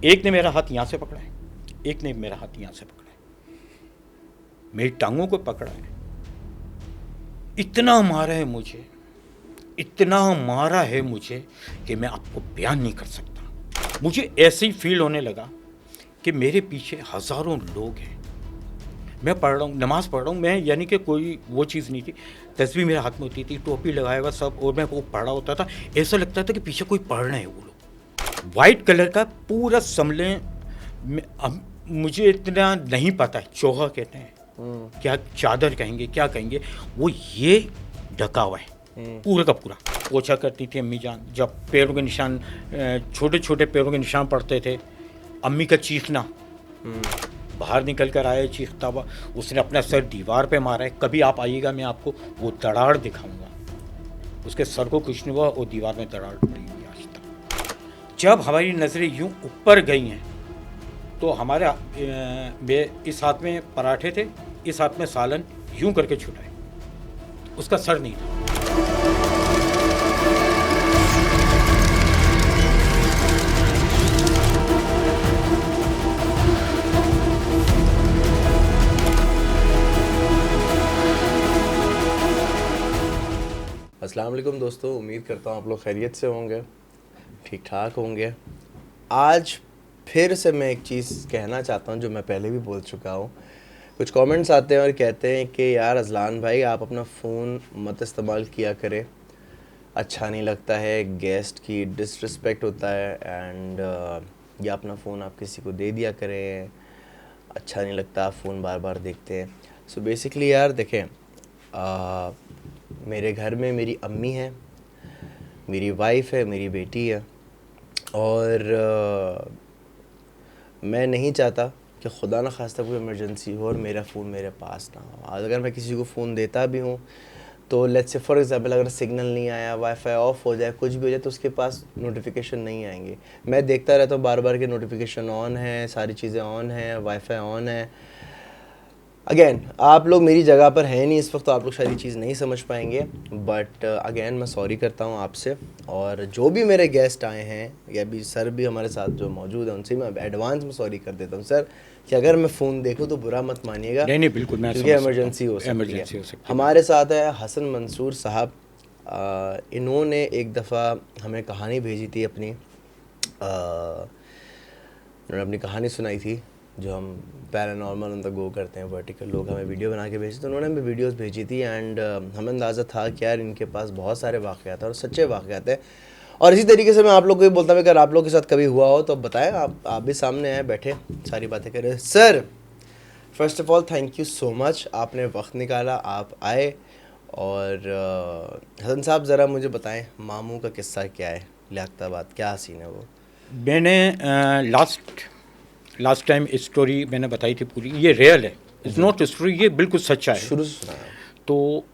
एक ने मेरा हाथ यहाँ से पकड़ा है, एक ने मेरा हाथ यहाँ से पकड़ा है, मेरी टांगों को पकड़ा है, इतना मारा है मुझे, इतना मारा है मुझे कि मैं आपको बयान नहीं कर सकता। मुझे ऐसे ही फील होने लगा कि मेरे पीछे हज़ारों लोग हैं, मैं पढ़ रहा हूँ, नमाज़ पढ़ रहा हूँ मैं, यानी कि कोई वो चीज़ नहीं थी, तस्बीह मेरे हाथ में होती थी, टोपी लगाया हुआ सब, और मैं वो पढ़ रहा होता था, ऐसा लगता था कि पीछे कोई पढ़ रहे हैं वो लोग। वाइट कलर का पूरा समले, अब मुझे इतना नहीं पता, चोहा कहते हैं क्या, चादर कहेंगे, क्या कहेंगे, वो ये ढका हुआ है पूरा का पूरा। पोछा करती थी अम्मी जान, जब पैरों के निशान, छोटे छोटे पैरों के निशान पड़ते थे, अम्मी का चीखना, बाहर निकल कर आए चीखता हुआ, उसने अपना सर दीवार पे मारा है। कभी आप आइएगा, मैं आपको वो दरार दिखाऊंगा, उसके सर को कुछ नहीं हुआ और दीवार में दरार पड़ी हुई आज तक। जब हमारी नज़रें यूं ऊपर गई हैं तो हमारे इस हाथ में पराठे थे, इस हाथ में सालन, यूं करके छुटाए, उसका सर नहीं था। अस्सलाम वालेकुम दोस्तों, उम्मीद करता हूँ आप लोग खैरियत से होंगे, ठीक ठाक होंगे। आज फिर से मैं एक चीज़ कहना चाहता हूँ जो मैं पहले भी बोल चुका हूँ। कुछ कमेंट्स आते हैं और कहते हैं कि यार अज़लान भाई आप अपना फ़ोन मत इस्तेमाल किया करें, अच्छा नहीं लगता है, गेस्ट की डिसरिस्पेक्ट होता है, एंड या अपना फ़ोन आप किसी को दे दिया करें, अच्छा नहीं लगता, आप फ़ोन बार बार देखते हैं। सो बेसिकली यार देखें, मेरे घर में मेरी अम्मी है, मेरी वाइफ है, मेरी बेटी है, और मैं नहीं चाहता कि खुदा न खास्ता कोई इमरजेंसी हो और मेरा फ़ोन मेरे पास ना हो। आज अगर मैं किसी को फ़ोन देता भी हूँ तो लेट्स से फॉर एग्जांपल अगर सिग्नल नहीं आया, वाईफाई ऑफ हो जाए, कुछ भी हो जाए, तो उसके पास नोटिफिकेशन नहीं आएंगे। मैं देखता रहता हूँ बार बार कि नोटिफिकेशन ऑन है, सारी चीज़ें ऑन है, वाईफाई ऑन है। अगेन आप लोग मेरी जगह पर हैं नहीं इस वक्त, तो आप लोग सारी चीज़ नहीं समझ पाएंगे, बट अगेन मैं सॉरी करता हूँ आपसे। और जो भी मेरे गेस्ट आए हैं या भी सर भी हमारे साथ जो मौजूद हैं, उनसे मैं एडवांस में सॉरी कर देता हूँ सर, कि अगर मैं फ़ोन देखूँ तो बुरा मत मानिएगा। नहीं बिल्कुल, मैं क्योंकि इमरजेंसी हो सकती है। हमारे साथ है हसन मंसूर साहब। इन्होंने एक दफ़ा हमें कहानी भेजी थी अपनी, उन्होंने अपनी कहानी सुनाई थी जो हम पैरानॉर्मल ऑन द गो करते हैं, वर्टिकल लोग हमें वीडियो बना के भेजते, तो उन्होंने हमें वीडियोस भेजी थी, एंड हमें अंदाज़ा था कि यार इनके पास बहुत सारे वाक़यात हैं और सच्चे वाक़यात हैं। और इसी तरीके से मैं आप लोग को भी बोलता हूँ, अगर आप लोग के साथ कभी हुआ हो तो बताएं, आप भी सामने आए, बैठे सारी बातें करें। Sir first of all thank you so much, आपने वक्त निकाला, आप आए। और हसन साहब ज़रा मुझे बताएं मामू का किस्सा क्या है, लियाकताबाद क्या सीन है वो? मैंने लास्ट टाइम स्टोरी मैंने बताई थी पूरी, ये रियल है, इट्स नॉट स्टोरी, ये बिल्कुल सच्चा है। शुरू से सुनाया। तो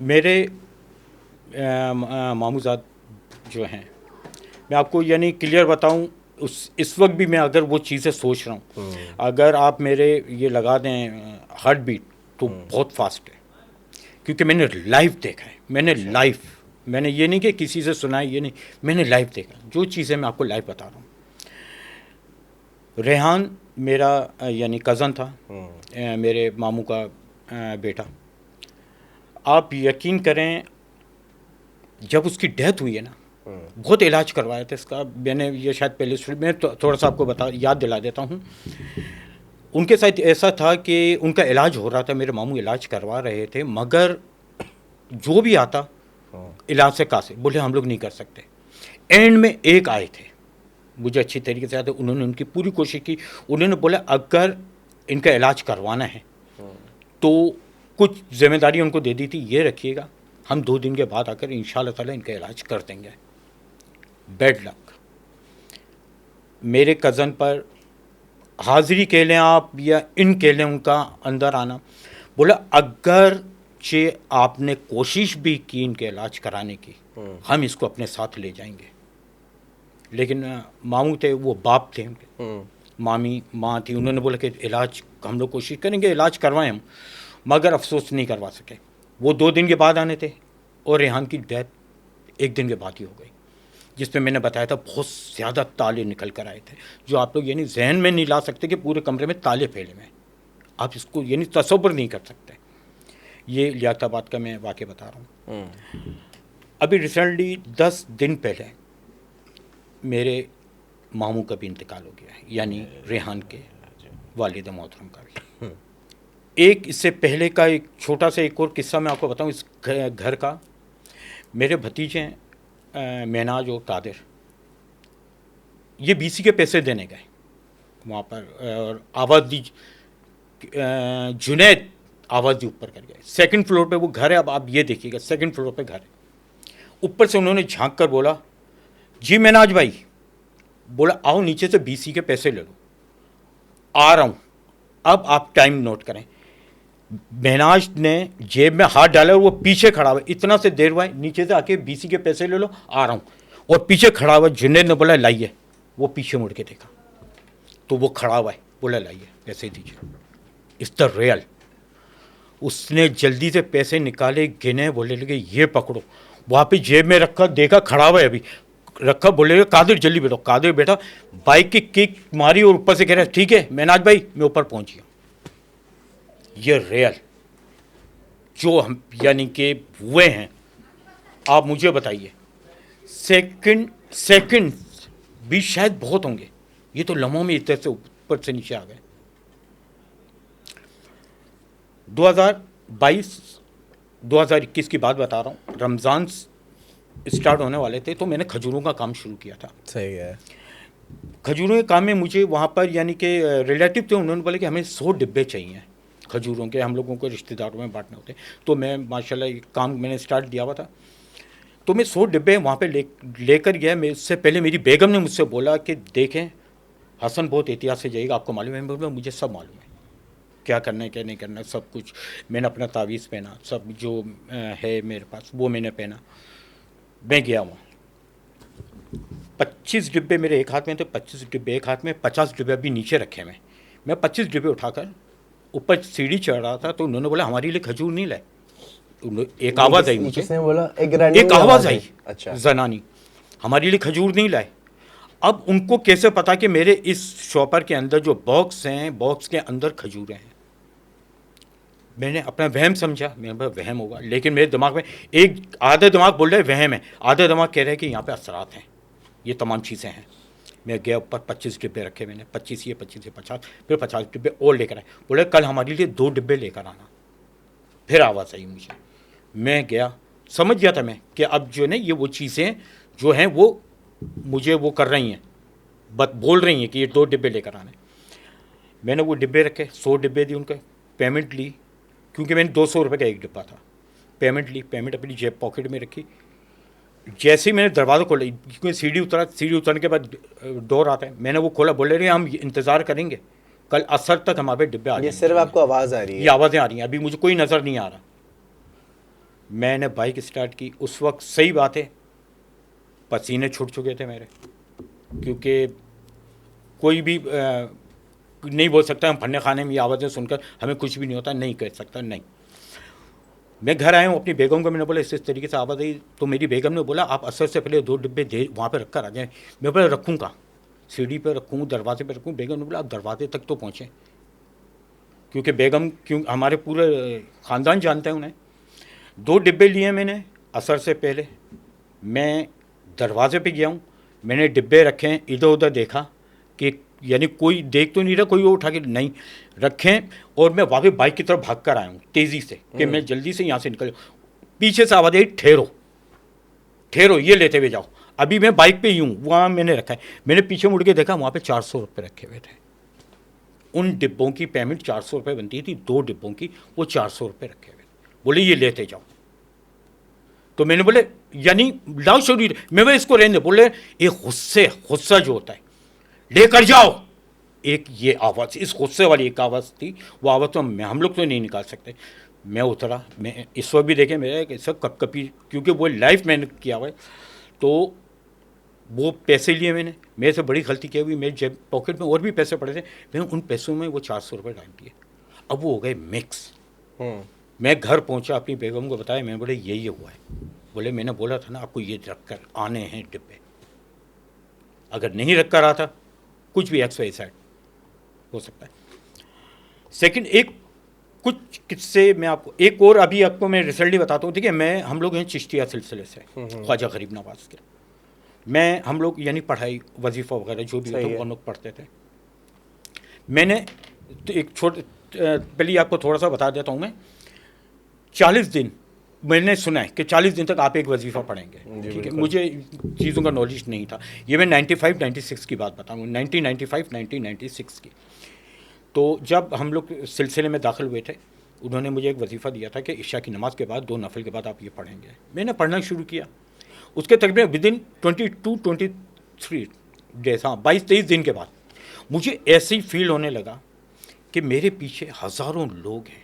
मेरे मामूजाद जो हैं, मैं आपको यानी क्लियर बताऊं, इस वक्त भी मैं अगर वो चीज़ें सोच रहा हूँ, अगर आप मेरे ये लगा दें हार्ट बीट तो बहुत फास्ट है, क्योंकि मैंने लाइव देखा है, मैंने ये नहीं कि किसी से सुना है, ये नहीं, मैंने लाइव देखा जो चीज़ें मैं आपको लाइव बता रहा हूँ। रेहान मेरा यानी कज़न था, मेरे मामू का बेटा। आप यकीन करें, जब उसकी डेथ हुई है ना, बहुत इलाज करवाया था इसका, मैंने ये शायद पहले मैं थोड़ा सा आपको याद दिला देता हूँ। उनके साथ ऐसा था कि उनका इलाज हो रहा था, मेरे मामू इलाज करवा रहे थे, मगर जो भी आता इलाज से कासे बोले हम लोग नहीं कर सकते। एंड में एक आए थे, मुझे अच्छी तरीके से आते, उन्होंने उनकी पूरी कोशिश की, उन्होंने बोला अगर इनका इलाज करवाना है तो कुछ जिम्मेदारी उनको दे दी थी, ये रखिएगा, हम 2 दिन के बाद आकर इंशाल्लाह ताला इनका इलाज कर देंगे। बेड लक, मेरे कज़न पर हाज़िरी कह लें आप या इन कह लें उनका अंदर आना, बोला अगर चे आपने कोशिश भी की इनके इलाज कराने की, हम इसको अपने साथ ले जाएंगे। लेकिन मामू थे, वो बाप थे उनके, मामी माँ थी, उन्होंने बोला कि इलाज हम लोग कोशिश करेंगे, इलाज करवाएं हम, मगर अफसोस नहीं करवा सके। वो 2 दिन के बाद आने थे और रेहान की डेथ 1 दिन के बाद ही हो गई। जिसमें मैंने बताया था बहुत ज़्यादा ताले निकल कर आए थे, जो आप लोग यानी जहन में नहीं ला सकते कि पूरे कमरे में ताले फैले हुए हैं। आप इसको यानी तसव्वुर नहीं कर सकते। ये लियाकताबाद का मैं वाक़या बता रहा हूँ। अभी रिसेंटली 10 दिन पहले मेरे मामू का भी इंतकाल हो गया है, यानी रेहान के वालिद मोहतरम का भी। एक इससे पहले का एक छोटा सा एक और किस्सा मैं आपको बताऊं इस घर का। मेरे भतीजे हैं महनाज और कादिर, ये बीसी के पैसे देने गए वहाँ पर, और आवाज़ी जुनैद आवाज़ी ऊपर कर गए। सेकंड फ्लोर पे वो घर है। अब आप ये देखिएगा, सेकंड फ्लोर पे घर है। ऊपर से उन्होंने झांक कर बोला, जी महनाज भाई, बोला आओ नीचे से बीसी के पैसे ले लो, आ रहा हूँ। अब आप टाइम नोट करें। महनाज ने जेब में हाथ डाला और वो पीछे खड़ा हुआ, इतना से देर हुआ नीचे से आके बीसी के पैसे ले लो, आ रहा हूँ। और पीछे खड़ा हुआ जुनैद ने बोला लाइए। वो पीछे मुड़ के देखा तो वो खड़ा हुआ है, बोला लाइए पैसे दीजिए। It's the real. उसने जल्दी से पैसे निकाले, गिने, बोले लगे ये पकड़ो। वहाँ पे जेब में रखा, देखा खड़ा हुआ है अभी, रखा, बोले कादिर जल्दी बैठो। कादिर बैठा, बाइक की किक मारी और ऊपर से कह रहा है ठीक है महनाज भाई मैं ऊपर पहुँच गया। ये रियल जो हम यानी कि हुए हैं। आप मुझे बताइए, सेकंड भी शायद बहुत होंगे, ये तो लम्हों में इधर से ऊपर से नीचे आ गए। 2022-2021 की बात बता रहा हूँ। रमज़ान स्टार्ट होने वाले थे तो मैंने खजूरों का काम शुरू किया था। सही है। खजूरों के काम में मुझे वहाँ पर यानी कि रिलेटिव थे, उन्होंने बोला कि हमें 100 डिब्बे चाहिए खजूरों के, हम लोगों को रिश्तेदारों में बांटने होते। तो मैं माशाल्लाह ये काम मैंने स्टार्ट दिया हुआ था। तो मैं 100 डिब्बे वहाँ पे लेकर गया। मैं इससे पहले मेरी बेगम ने मुझसे बोला कि देखें हसन बहुत एहतियात से जाएगा, आपको मालूम है? मैं बोला मुझे सब मालूम है, क्या करना है क्या नहीं करना है सब कुछ। मैंने अपना तावीज़ पहना, सब जो है मेरे पास वो मैंने पहना। मैं गया वहाँ, 25 डिब्बे मेरे एक हाथ में थे, 25 डिब्बे एक हाथ में, 50 डिब्बे अभी नीचे रखे हुए। मैं 25 डिब्बे उठाकर ऊपर सीढ़ी चढ़ रहा था तो उन्होंने बोला हमारे लिए खजूर नहीं लाए। एक आवाज़ आई मुझे, किसने बोला? एक आवाज़ आई, अच्छा, जनानी, हमारे लिए खजूर नहीं लाए। अब उनको कैसे पता कि मेरे इस शॉपर के अंदर जो बॉक्स हैं, बॉक्स के अंदर खजूरें हैं? मैंने अपना वहम समझा, मेरे पास वहम होगा, लेकिन मेरे दिमाग में एक आधा दिमाग बोल रहा है वहम है, आधा दिमाग कह रहा है कि यहाँ पे असरात हैं, ये तमाम चीज़ें हैं। मैं गया ऊपर, 25 डिब्बे रखे मैंने, 25 ये 50, फिर 50 डिब्बे और लेकर आए। बोले कल हमारे लिए 2 डिब्बे लेकर आना। फिर आवाज़ आई मुझे, मैं गया, समझ गया था मैं कि अब जो है ना ये वो चीज़ें जो हैं वो मुझे वो कर रही हैं, बोल रही हैं कि ये 2 डिब्बे लेकर आने। मैंने वो डिब्बे रखे, 100 डिब्बे दी उनके, पेमेंट ली, क्योंकि मैंने 200 रुपये का एक डिब्बा था। पेमेंट ली, पेमेंट अपनी जेब पॉकेट में रखी। जैसे ही मैंने दरवाज़ा खोला, क्योंकि सीढ़ी उतरा, सीढ़ी उतरने के बाद डोर आता है, मैंने वो खोला, बोले रहे हम इंतज़ार करेंगे, कल असर तक हमारे डिब्बे आ जाएंगे। ये सिर्फ आपको आवाज़ आ रही है? ये आवाज़ें आ रही हैं, अभी मुझे कोई नज़र नहीं आ रहा। मैंने बाइक स्टार्ट की, उस वक्त सही बात है पसीने छूट चुके थे मेरे, क्योंकि कोई भी नहीं बोल सकता हम फन्ने खाने में ये आवाज़ें सुनकर हमें कुछ भी नहीं होता, नहीं कह सकता, नहीं। मैं घर आया हूँ, अपनी बेगम को मैंने बोला इस तरीके से आवाज़ आई, तो मेरी बेगम ने बोला आप असर से पहले 2 डिब्बे दे वहाँ पे रख कर आ जाएँ। मैं बोला रखूँगा, सीढ़ी पे रखूँ, दरवाजे पे रखूँ? बेगम ने बोला आप दरवाजे तक तो पहुँचें, क्योंकि बेगम क्यों हमारे पूरे ख़ानदान जानते हैं उन्हें। 2 डिब्बे लिए मैंने असर से पहले। मैं दरवाजे पे गया हूँ, मैंने डिब्बे रखे हैं, इधर उधर देखा कि यानी कोई देख तो नहीं रहा, कोई वो उठा के नहीं रखें, और मैं वापस बाइक की तरफ भाग कर आया हूँ तेज़ी से कि मैं जल्दी से यहाँ से निकल। पीछे से आवाज़ आई ठहरो ठहरो, ये लेते हुए जाओ। अभी मैं बाइक पे ही हूँ, वहाँ मैंने रखा है। मैंने पीछे मुड़ के देखा, वहाँ पे 400 रुपये रखे हुए थे। उन डिब्बों की पेमेंट 400 रुपये बनती थी, 2 डिब्बों की, वो 400 रुपये रखे हुए। बोले ये लेते जाओ। तो मैंने बोले यानी लाओ शरीर, मैं वो इसको रहने। बोले एक गुस्सा जो होता है, लेकर जाओ। एक ये आवाज़, इस गुस्से वाली एक आवाज़ थी, वो आवाज़ तो हम लोग तो नहीं निकाल सकते। मैं उतरा, मैं इस वक्त भी देखें मेरा सब कपकपी, क्योंकि वो लाइफ मैंने किया हुआ है। तो वो पैसे लिए मैंने, मेरे से बड़ी गलती की हुई, मेरे जेब पॉकेट में और भी पैसे पड़े थे, मैंने उन पैसों में वो 400 रुपये डाल दिए। अब वो हो गए मिक्स। मैं घर पहुंचा, अपनी बेगम को बताया, मैं बोले ये हुआ है। बोले मैंने बोला था ना आपको ये रख कर आने हैं डिब्बे। अगर नहीं रख कर रहा था, कुछ भी एक्स वाई साइड हो सकता है। सेकंड, एक कुछ किस्से मैं आपको, एक और अभी आपको मैं रिसेंटली बताता हूँ। ठीक है, हम लोग हैं चिश्तिया सिलसिले से, ख्वाजा गरीब नवाज के। हम लोग यानी पढ़ाई वजीफ़ा वगैरह जो भी होता है वो हम लोग पढ़ते थे। मैंने तो एक पहले आपको थोड़ा सा बता देता हूँ मैं। 40 दिन मैंने सुना है कि 40 दिन तक आप एक वजीफ़ा पढ़ेंगे। ठीक है, मुझे चीज़ों का नॉलेज नहीं था। ये मैं 95-96 की बात बताऊँ, 1995-1996 की। तो जब हम लोग सिलसिले में दाखिल हुए थे, उन्होंने मुझे एक वजीफ़ा दिया था कि इशा की नमाज़ के बाद 2 नफल के बाद आप ये पढ़ेंगे। मैंने पढ़ना शुरू किया। उसके तकरीबन विदिन 22-23 डेज, हाँ 22-23 दिन के बाद मुझे ऐसे ही फील होने लगा कि मेरे पीछे हज़ारों लोग हैं।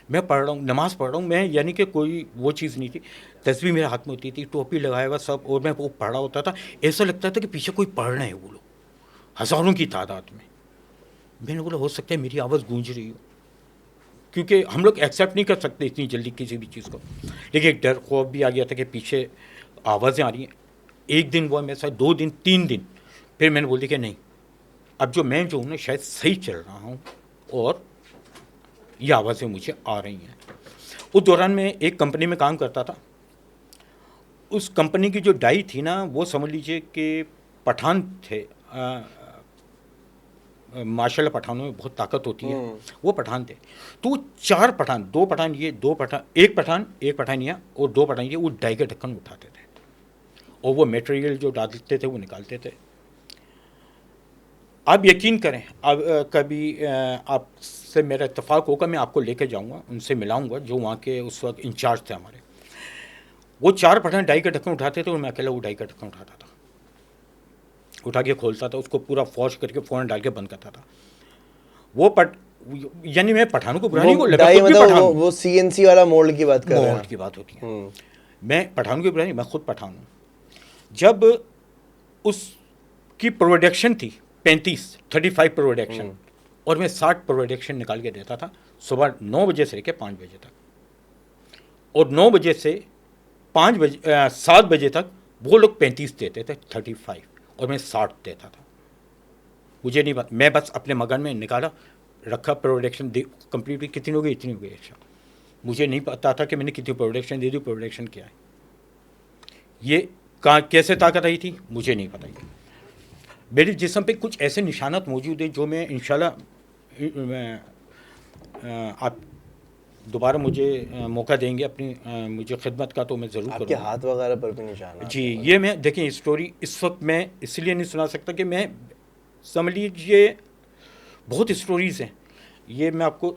मैं पढ़ रहा हूँ, नमाज़ पढ़ रहा हूँ मैं, यानी कि कोई वो चीज़ नहीं थी। तस्बीह मेरे हाथ में होती थी, टोपी लगाया हुआ सब, और मैं वो पढ़ रहा होता था। ऐसा लगता था कि पीछे कोई पढ़ रहे हैं वो लोग, हज़ारों की तादाद में। मैंने बोला हो सकता है मेरी आवाज़ गूंज रही हो, क्योंकि हम लोग एक्सेप्ट नहीं कर सकते इतनी जल्दी किसी भी चीज़ को। लेकिन एक डर खौफ भी आ गया था कि पीछे आवाज़ें आ रही हैं। एक दिन हुआ मेरे साथ, 2 दिन, 3 दिन, फिर मैंने बोल दिया कि नहीं, अब जो हूँ ना शायद सही चल रहा हूँ और ये आवाज़ें मुझे आ रही हैं। उस दौरान मैं एक कंपनी में काम करता था। उस कंपनी की जो डाई थी ना, वो समझ लीजिए कि पठान थे। माशाल्लाह पठानों में बहुत ताकत होती है, वो पठान थे। तो 4 पठान, 2 पठान ये, 2 पठान, एक पठान यहाँ और 2 पठान ये, वो डाई का ढक्कन उठाते थे और वो मटेरियल जो डालते थे वो निकालते थे। आप यकीन करें, अब कभी आपसे मेरा इत्तेफाक होगा, मैं आपको लेके जाऊंगा, उनसे मिलाऊंगा जो वहाँ के उस वक्त इंचार्ज थे हमारे। वो 4 पठान डाई का ढक्कन उठाते थे और मैं अकेला वो डाई का ढक्कन उठाता था, उठा के खोलता था, उसको पूरा वॉश करके फ़ौरन डाल के बंद करता था। यानी मैं पठानों को बुरा नहीं बोल रहा, मतलब वो सीएनसी वाला मोल्ड की बात कर रहे हैं। मोल्ड की बात होती है। मैं पठानों की बुरा नहीं, मैं खुद पठान हूँ। जब उसकी प्रोडक्शन थी 35 प्रोडक्शन, और मैं 60 प्रोडक्शन निकाल के देता था सुबह 9 बजे से लेकर 5 बजे तक, और 9 बजे से 7 बजे तक वो लोग 35 देते थे, 35, और मैं 60 देता था। मुझे नहीं पता, मैं बस अपने मगन में निकाला, रखा, प्रोडक्शन कंप्लीट हुई, कितनी हो गई, इतनी हो गई। अच्छा, मुझे नहीं पता था कि मैंने कितनी प्रोडक्शन दे दी, प्रोडक्शन क्या है, ये कैसे ताकत आई थी, मुझे नहीं पता। मेरे जिस्म पे कुछ ऐसे निशानात मौजूद हैं जो मैं इंशाल्लाह, आप दोबारा मुझे मौका देंगे अपनी मुझे खिदमत का, तो मैं ज़रूर करूँगा। आपके हाथ वगैरह पर भी निशान जी, ये मैं देखें स्टोरी इस वक्त मैं इसलिए नहीं सुना सकता कि मैं, समझ लीजिए बहुत स्टोरीज़ हैं। ये मैं आपको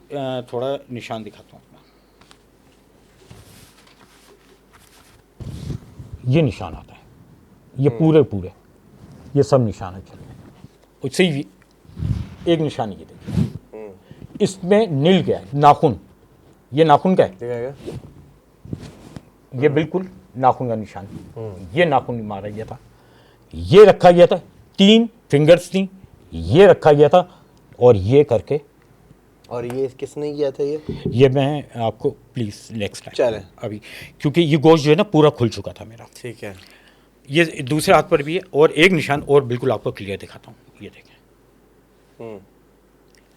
थोड़ा निशान दिखाता हूँ। ये निशान आता है, ये पूरे ये सब निशान चल रहे हैं। उससे ही एक निशान ये देखिए, इसमें नील क्या है, नाखून, ये नाखून का है, ये बिल्कुल नाखून का निशान। ये नाखून मारा गया था, ये रखा गया था, 3 फिंगर्स थी, ये रखा गया था, और ये करके। और ये किसने किया था ये मैं आपको प्लीज़ नेक्स्ट टाइम चलें अभी, क्योंकि ये गोश्त जो है ना पूरा खुल चुका था मेरा। ठीक है, ये दूसरे हाथ पर भी है, और एक निशान और बिल्कुल आपको क्लियर दिखाता हूँ। ये देखें,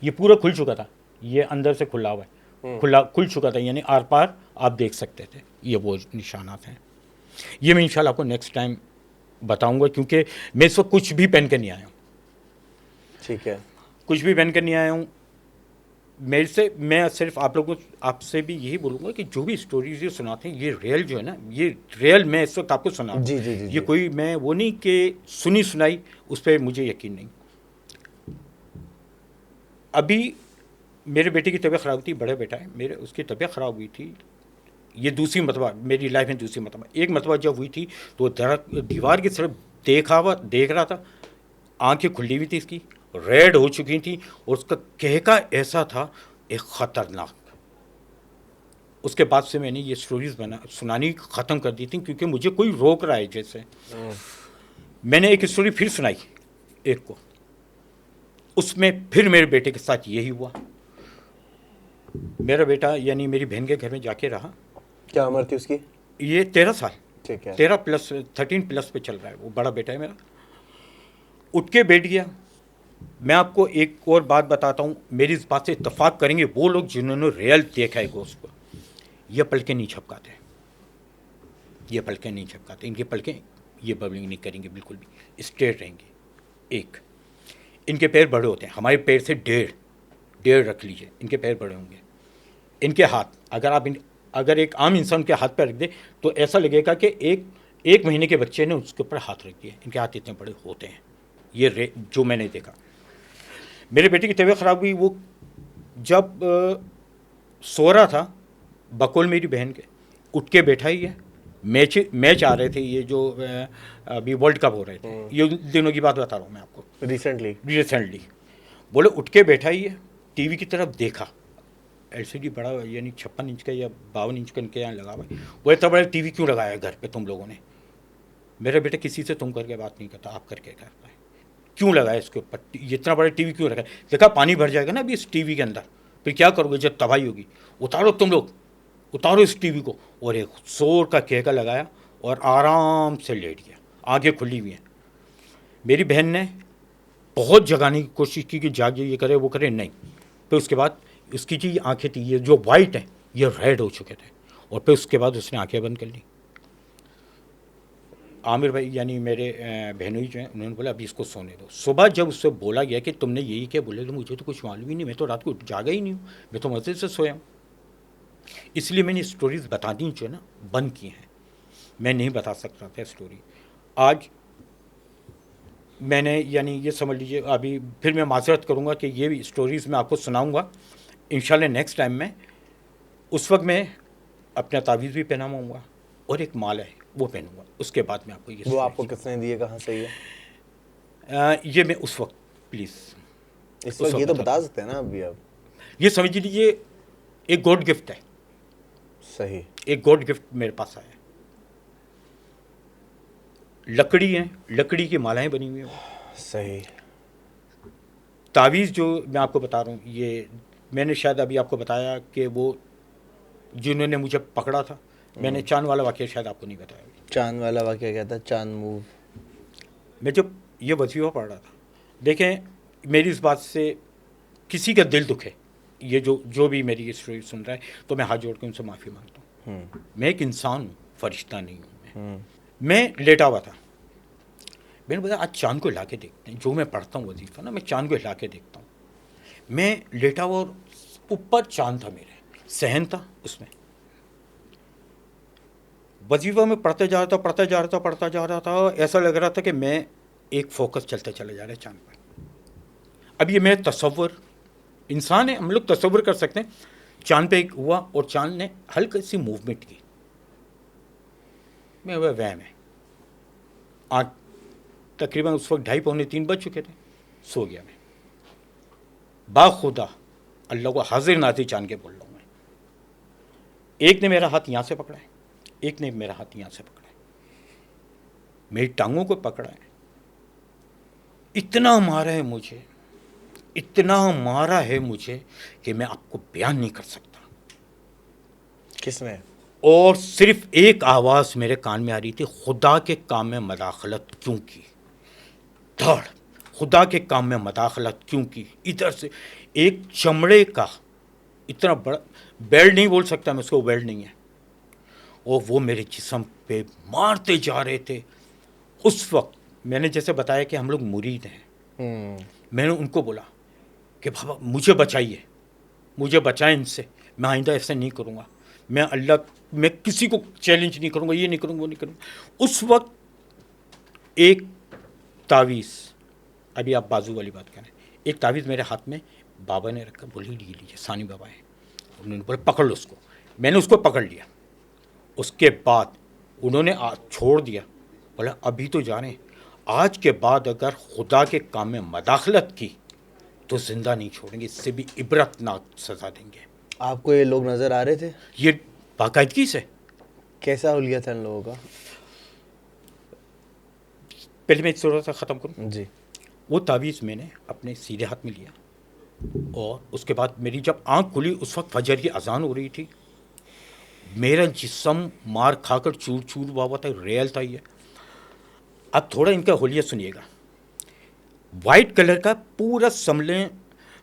ये पूरा खुल चुका था, ये अंदर से खुला हुआ है, खुल चुका था, यानी आर पार आप देख सकते थे। ये वो निशानात हैं। ये मैं इंशाल्लाह आपको नेक्स्ट टाइम बताऊंगा, क्योंकि मैं इस वक्त कुछ भी पहन कर नहीं आया हूँ। ठीक है, कुछ भी पहन कर नहीं आया हूँ। मैं सिर्फ आप लोगों आपसे भी यही बोलूँगा कि जो भी स्टोरीज ये सुनाते हैं, ये रियल जो है ना, ये रियल मैं इस वक्त आपको सुना। जी जी जी, ये कोई मैं वो नहीं कि सुनी सुनाई, उस पर मुझे यकीन नहीं। अभी मेरे बेटे की तबीयत ख़राब थी, बड़ा बेटा है मेरे, उसकी तबीयत ख़राब हुई थी। ये दूसरी मरतबा मेरी लाइफ में, दूसरी मरतबा। एक मरतबा जब हुई थी तो दीवार की तरफ देख रहा था, आंखें खुली हुई थी, इसकी रेड हो चुकी थी, और उसका कहका ऐसा था एक ख़तरनाक। उसके बाद से मैंने ये स्टोरीज़ सुनानी ख़त्म कर दी थी, क्योंकि मुझे कोई रोक रहा है जैसे। मैंने एक स्टोरी फिर सुनाई एक को, उसमें फिर मेरे बेटे के साथ यही हुआ। मेरा बेटा यानी मेरी बहन के घर में जाके रहा। क्या उम्र थी उसकी? ये 13 साल, ठीक है, 13+, 13+ पे चल रहा है, वो बड़ा बेटा है मेरा। उठ के बैठ गया। मैं आपको एक और बात बताता हूँ, मेरी इस बात से इत्तेफाक करेंगे वो लोग जिन्होंने रियल देखा है गोश्त को। ये पलकें नहीं झपकाते, ये पलकें नहीं झपकाते, इनकी पलकें ये बबलिंग नहीं करेंगे, बिल्कुल भी स्ट्रेट रहेंगे। एक, इनके पैर बड़े होते हैं, हमारे पैर से डेढ़ रख लीजिए, इनके पैर बड़े होंगे। इनके हाथ अगर एक आम इंसान के हाथ पर रख दे तो ऐसा लगेगा कि एक महीने के बच्चे ने उसके ऊपर हाथ रख दिया। इनके हाथ इतने बड़े होते हैं, ये जो मैंने देखा। मेरे बेटे की तबीयत ख़राब हुई, वो जब सो रहा था, बकौल मेरी बहन के उठ के बैठा ही है। मैच आ रहे थे, ये जो अभी वर्ल्ड कप हो रहे थे, ये दिनों की बात बता रहा हूँ मैं आपको, रिसेंटली। बोले उठ के बैठा ही है, टीवी की तरफ देखा, एलसीडी बड़ा यानी 56 इंच का या 52 इंच का इनके यहाँ लगा हुआ है। वो इतना बड़ा टीवी क्यों लगाया घर पे तुम लोगों ने? मेरा बेटा किसी से तुम करके बात नहीं करता, आप करके करता है। क्यों लगाया इसके ऊपर, ये इतना बड़ा टीवी क्यों लगाया? देखा पानी भर जाएगा ना अभी इस टीवी के अंदर, फिर क्या करोगे जब तबाही होगी? उतारो तुम लोग, उतारो इस टीवी को। और एक जोर का कहका लगाया और आराम से लेट गया, आंखें खुली हुई हैं। मेरी बहन ने बहुत जगाने की कोशिश की कि जागे, ये करे वो करे, नहीं। फिर उसके बाद उसकी जो आंखें थी, ये जो वाइट हैं, ये रेड हो चुके थे, और फिर उसके बाद उसने आंखें बंद कर ली। आमिर भाई यानी मेरे बहनोई जो हैं, उन्होंने बोला अभी इसको सोने दो। सुबह जब उससे बोला गया कि तुमने यही क्या बोले, तो मुझे तो कुछ मालूम ही नहीं, मैं तो रात को जागा ही नहीं हूँ, मैं तो मज़े से सोया हूँ। इसलिए मैंने स्टोरीज़ बतानी जो है ना बंद की हैं, मैं नहीं बता सकता था स्टोरी। आज मैंने यानी ये समझ लीजिए, अभी फिर मैं माजरत करूँगा कि ये स्टोरीज़ मैं आपको सुनाऊँगा इंशाल्लाह नेक्स्ट टाइम में। उस वक्त मैं अपना तावीज़ भी पहनाऊँगा और एक माला है वो पहनूँगा, उसके बाद में आपको ये वो आपको किसने दिए, कहाँ से ये? ये मैं उस वक्त प्लीज़ इस वक्त ये तो बता सकते हैं ना अभी आप? ये समझ लीजिए एक गॉड गिफ्ट है। सही। एक गॉड गिफ्ट मेरे पास आया है। लकड़ी है, लकड़ी की मालाएं बनी हुई हैं। सही। तावीज़ जो मैं आपको बता रहा हूँ, ये मैंने शायद अभी आपको बताया कि वो जिन्होंने मुझे पकड़ा था, मैंने चांद वाला वाक़या शायद आपको नहीं बताया। चांद वाला वाक़या क्या था? चांद मूव। मैं जब ये वजीफ़ा पढ़ रहा था, देखें मेरी इस बात से किसी का दिल दुखे, ये जो भी मेरी ये स्टोरी सुन रहा है, तो मैं हाथ जोड़ के उनसे माफ़ी मांगता हूँ। मैं एक इंसान हूँ, फरिश्ता नहीं हूँ। मैं लेटा हुआ था, मैंने बोला आज चांद को हिला के देखते हैं। जो मैं पढ़ता हूँ वजीफ़ा ना, मैं चांद को हिला के देखता हूँ। मैं लेटा हुआ और ऊपर चांद था, मेरे सहन था उसमें। वजीफ़ा में पढ़ते जा रहा था, ऐसा लग रहा था कि मैं एक फोकस चलते चले जा रहे चांद पर। अब ये मैं तसव्वुर, इंसान है, हम लोग तसव्वुर कर सकते हैं। चांद पे एक हुआ और चांद ने हल्की सी मूवमेंट की, मैं वह वहम है। आज तकरीबन उस वक्त 2:30 पौने 3 बज चुके थे, सो गया मैं। बाखुदा अल्लाह को हाजिर नाज़िर जान के बोल रहा हूँ मैं, एक ने मेरा हाथ यहाँ से पकड़ा है, एक ने मेरा हाथ यहाँ से पकड़ा है, मेरी टांगों को पकड़ा है। इतना मारा है मुझे, इतना मारा है मुझे कि मैं आपको बयान नहीं कर सकता। किसने? और सिर्फ एक आवाज़ मेरे कान में आ रही थी, खुदा के काम में मदाखलत क्यों की? धड़, खुदा के काम में मदाखलत क्यों की? इधर से एक चमड़े का इतना बड़ा बेल्ट, नहीं बोल सकता मैं उसको, बेल्ट नहीं है, और वो मेरे जिस्म पे मारते जा रहे थे। उस वक्त मैंने जैसे बताया कि हम लोग मुरीद हैं, मैंने उनको बोला कि बाबा मुझे बचाइए, मुझे बचाएं इनसे, मैं आइंदा ऐसे नहीं करूँगा, मैं किसी को चैलेंज नहीं करूँगा, ये नहीं करूँगा, वो नहीं करूँगा। उस वक्त एक तावीज़, अभी आप बाजू वाली बात करें, एक तावीज़ मेरे हाथ में बाबा ने रखा, बोले लीजिए, सानी बाबा है, उन्होंने बोला पकड़ लो उसको। मैंने उसको पकड़ लिया, उसके बाद उन्होंने छोड़ दिया, बोला अभी तो जाने, आज के बाद अगर खुदा के काम में मदाखलत की तो ज़िंदा नहीं छोड़ेंगे, इससे भी इबरतनाक सज़ा देंगे। आपको ये लोग नज़र आ रहे थे? ये बाकायदगी से। कैसा हुलिया था इन लोगों का? पहले मैं इस थोड़ा सा ख़त्म करूँ जी। वो तावीज़ मैंने अपने सीधे हाथ में लिया, और उसके बाद मेरी जब आँख खुली उस वक्त फजर की अजान हो रही थी। मेरा जिस्म मार खाकर चूर चूर हुआ था, रेल था ये। अब थोड़ा इनका होलिया सुनिएगा। वाइट कलर का पूरा समले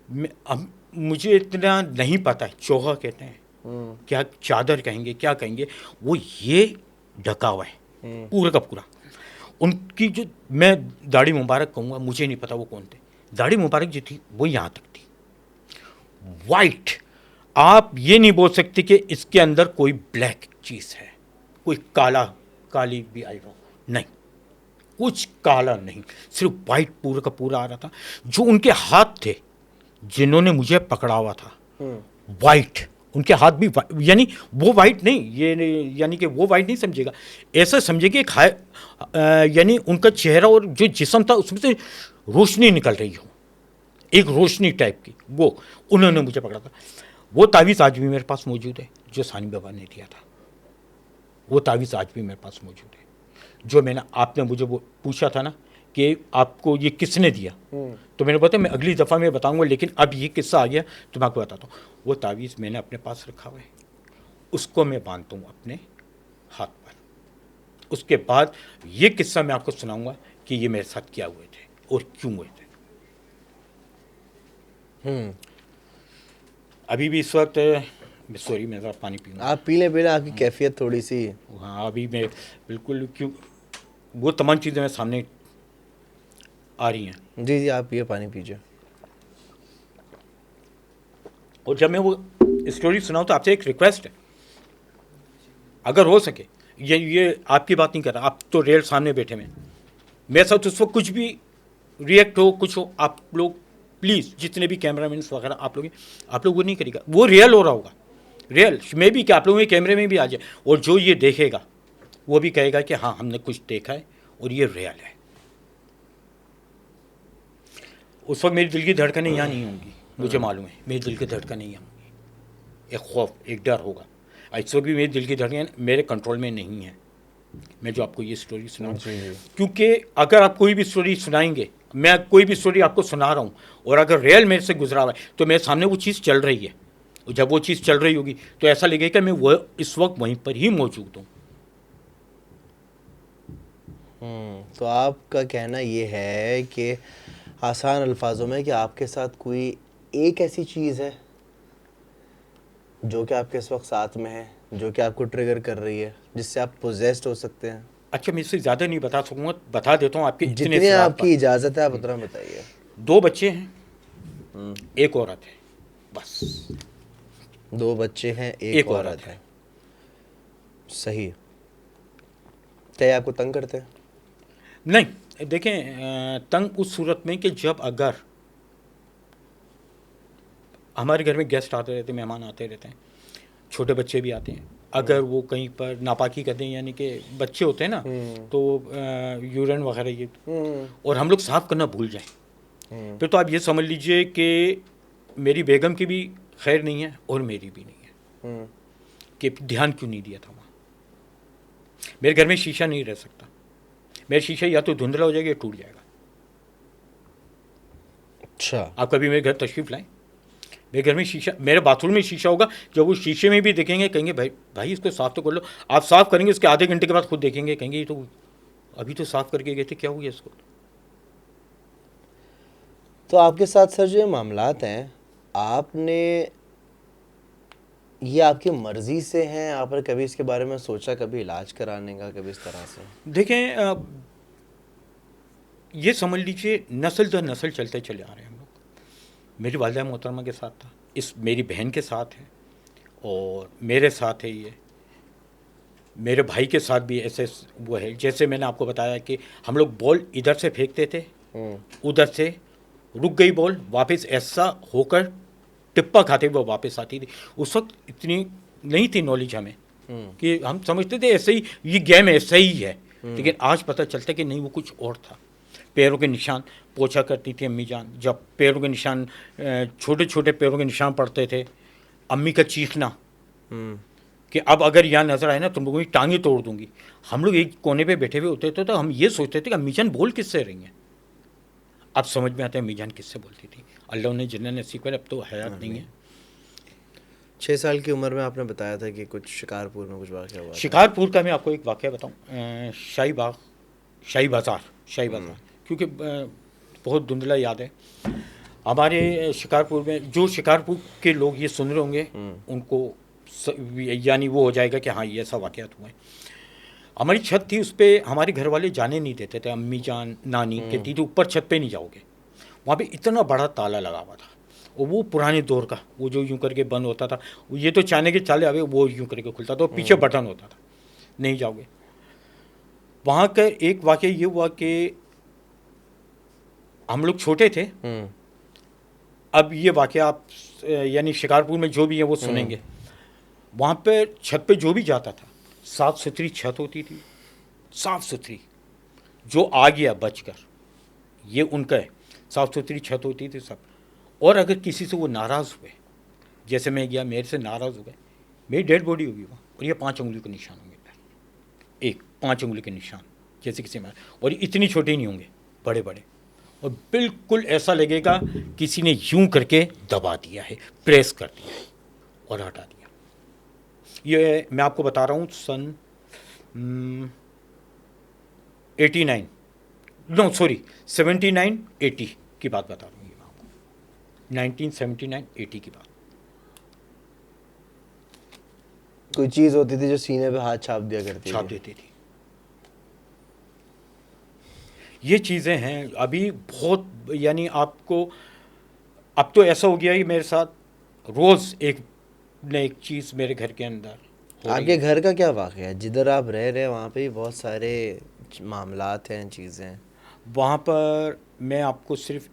मुझे इतना नहीं पता है, चोहा कहते हैं क्या, चादर कहेंगे, क्या कहेंगे, वो ये ढका हुआ है पूरा का पूरा। उनकी जो मैं दाढ़ी मुबारक कहूँगा, मुझे नहीं पता वो कौन थे, दाढ़ी मुबारक जो थी वो यहाँ तक थी, वाइट। आप ये नहीं बोल सकते कि इसके अंदर कोई ब्लैक चीज़ है, कोई काली भी आई हो, नहीं, कुछ काला नहीं, सिर्फ वाइट पूरा का पूरा आ रहा था। जो उनके हाथ थे जिन्होंने मुझे पकड़ा हुआ था, वाइट, उनके हाथ भी यानी वो वाइट नहीं, ये यानी कि वो वाइट नहीं समझेगा, ऐसा समझिए कि यानी उनका चेहरा और जो जिस्म था उसमें से रोशनी निकल रही हो, एक रोशनी टाइप की, वो उन्होंने मुझे पकड़ा था। वो तावीज़ आज भी मेरे पास मौजूद है जो सानी बाबा ने दिया था, वो तावीज़ आज भी मेरे पास मौजूद है। जो मैंने, आपने मुझे वो पूछा था ना कि आपको ये किसने दिया, तो मैंने बताया मैं अगली दफ़ा में बताऊंगा, लेकिन अब ये किस्सा आ गया तो मैं आपको बताता हूँ। वो तावीज़ मैंने अपने पास रखा हुआ है, उसको मैं बांधता हूँ अपने हाथ पर। उसके बाद ये किस्सा मैं आपको सुनाऊंगा कि ये मेरे साथ क्या हुए थे और क्यों हुए थे। अभी भी इस वक्त, सॉरी मैं ज़रा पानी पीऊँगा। आप पी लें, आपकी कैफियत थोड़ी सी। हाँ अभी मैं बिल्कुल, क्यों वो तमाम चीज़ें मेरे सामने आ रही हैं। जी आप ये पानी पीजिए। और जब मैं वो स्टोरी सुनाऊँ तो आपसे एक रिक्वेस्ट है, अगर हो सके, ये आपकी बात नहीं कर रहा, आप तो रियल सामने बैठे में, मेरे साथ उस वक्त कुछ भी रिएक्ट हो, कुछ हो, आप लोग प्लीज़, जितने भी कैमरामैन वगैरह आप लोग वो नहीं करेगा, वो रियल हो रहा होगा, रियल में भी, कि आप लोगों के कैमरे में भी आ जाए, और जो ये देखेगा वो भी कहेगा कि हाँ हमने कुछ देखा है और ये रियल है। उस वक्त मेरी दिल की धड़कनें यहाँ नहीं होंगी, मुझे मालूम है मेरी दिल की धड़कनें नहीं होंगी, एक खौफ, एक डर होगा। इस वक्त भी मेरी दिल की धड़कन मेरे कंट्रोल में नहीं है, मैं जो आपको ये स्टोरी सुनाऊँ, क्योंकि अगर आप कोई भी स्टोरी सुनाएंगे, मैं कोई भी स्टोरी आपको सुना रहा हूँ और अगर रियल मेरे से गुजरा हुआ है तो मेरे सामने वो चीज़ चल रही है, और जब वो चीज़ चल रही होगी तो ऐसा लगेगा कि मैं वो इस वक्त वहीं पर ही मौजूद हूँ। तो आपका कहना ये है कि आसान अल्फाजों में कि आपके साथ कोई एक ऐसी चीज़ है जो कि आपके इस वक्त साथ में है, जो कि आपको ट्रिगर कर रही है, जिससे आप पोजेस्ड हो सकते हैं। अच्छा मैं इससे ज़्यादा नहीं बता सकूँगा, बता देता हूँ आपके जितनी आपकी इजाज़त है आप उतना बताइए। 2 बच्चे हैं, एक औरत है, बस 2 बच्चे हैं, एक औरत है। सही। क्या ये आपको तंग करते हैं? नहीं, देखें तंग उस सूरत में कि जब अगर हमारे घर में गेस्ट आते रहते, मेहमान आते रहते हैं, छोटे बच्चे भी आते हैं, अगर वो कहीं पर नापाकी करते हैं, यानी कि बच्चे होते हैं ना, तो यूरिन वगैरह ये, और हम लोग साफ़ करना भूल जाएं, फिर तो आप ये समझ लीजिए कि मेरी बेगम की भी खैर नहीं है और मेरी भी नहीं है, कि ध्यान क्यों नहीं दिया था वहाँ। मेरे घर में शीशा नहीं रह सकता, मेरा शीशा या तो धुंधला हो जाएगा या टूट जाएगा। अच्छा, आप कभी मेरे घर तशरीफ़ लाएं, मेरे घर में शीशा, मेरे बाथरूम में शीशा होगा, जब वो शीशे में भी देखेंगे कहेंगे भाई इसको साफ़ तो कर लो। आप साफ़ करेंगे, उसके आधे घंटे के बाद खुद देखेंगे, कहेंगे ये तो अभी तो साफ़ करके गए थे, क्या हो गया इसको। तो आपके साथ सर जो मामलात हैं, आपने ये आपकी मर्ज़ी से हैं, आपने कभी इसके बारे में सोचा, कभी इलाज कराने का, कभी इस तरह से? देखें ये समझ लीजिए नस्ल दर नस्ल चलते चले आ रहे हैं हम लोग। मेरी वालिदा मोहतरमा के साथ था, इस मेरी बहन के साथ है और मेरे साथ है, ये मेरे भाई के साथ भी ऐसे वो है। जैसे मैंने आपको बताया कि हम लोग बॉल इधर से फेंकते थे, उधर से रुक गई बॉल, वापस ऐसा होकर टिप्पा खाते हुए वापस आती थी। उस वक्त इतनी नहीं थी नॉलेज हमें कि हम समझते थे ऐसे ही ये गेम ऐसा ही है, लेकिन आज पता चलता कि नहीं, वो कुछ और था। पैरों के निशान पोछा करती थी अम्मी जान, जब पैरों के निशान, छोटे छोटे पैरों के निशान पड़ते थे, अम्मी का चीखना कि अब अगर यहाँ नज़र आए ना तुम लोगों की टांगें तोड़ दूंगी। हम लोग एक कोने पे बैठे हुए होते थे तो हम ये सोचते थे कि अम्मी जान बोल किससे रही हैं। अब समझ में आता है अम्मी जान किससे बोलती थी। अल्लाह ने जिन्ना नसीब करे, अब तो हयात नहीं है। 6 साल की उम्र में आपने बताया था कि कुछ शिकारपुर में कुछ वाक़या हुआ। शिकारपुर का मैं आपको एक वाक़या बताऊँ, शाही बाज़ार, क्योंकि बहुत धुंधला याद है। हमारे शिकारपुर में, जो शिकारपुर के लोग ये सुन रहे होंगे उनको यानी वो हो जाएगा कि हाँ ये ऐसा वाक़यात हुए। हमारी छत थी, उस पर हमारे घर वाले जाने नहीं देते थे। अम्मी जान नानी कहती थी ऊपर छत पे नहीं जाओगे। वहाँ पे इतना बड़ा ताला लगा हुआ था, और वो पुराने दौर का, वो जो यूँ करके बंद होता था, ये तो चाइना के चाले आवे, वो यूँ करके खुलता था और पीछे बटन होता था, नहीं जाओगे। वहाँ का एक वाक़या ये हुआ कि हम लोग छोटे थे। अब ये वाक़या आप यानी शिकारपुर में जो भी है वो सुनेंगे। वहाँ पे छत पे जो भी जाता था, साफ़ सुथरी छत होती थी, साफ़ सुथरी। जो आ गया बचकर, ये उनका है, साफ़ सुथरी छत होती थी सब। और अगर किसी से वो नाराज़ हुए, जैसे मैं गया, मेरे से नाराज़ हो गए, मेरी डेड बॉडी होगी वहाँ, और ये 5 उंगली के निशान होंगे पैर, एक 5 उंगली के निशान, जैसे किसी में, और इतनी छोटे नहीं होंगे, बड़े बड़े, और बिल्कुल ऐसा लगेगा किसी ने यूं करके दबा दिया है, प्रेस कर दिया है और हटा दिया। ये मैं आपको बता रहा हूँ सन 89, नो सॉरी 79 80 की बात बता रहा हूँ, ये मैं आपको 1979 80 की बात। कोई चीज़ होती थी जो सीने पे हाथ छाप दिया करती छाप थी। देती थी। ये चीज़ें हैं अभी बहुत, यानी आपको अब तो ऐसा हो गया कि मेरे साथ रोज़ एक न एक चीज़ मेरे घर के अंदर हो रही आपके है। घर का क्या वाक़या है? जिधर आप रह रहे हैं वहाँ पे भी बहुत सारे मामलात हैं, चीज़ें हैं। वहाँ पर मैं आपको सिर्फ,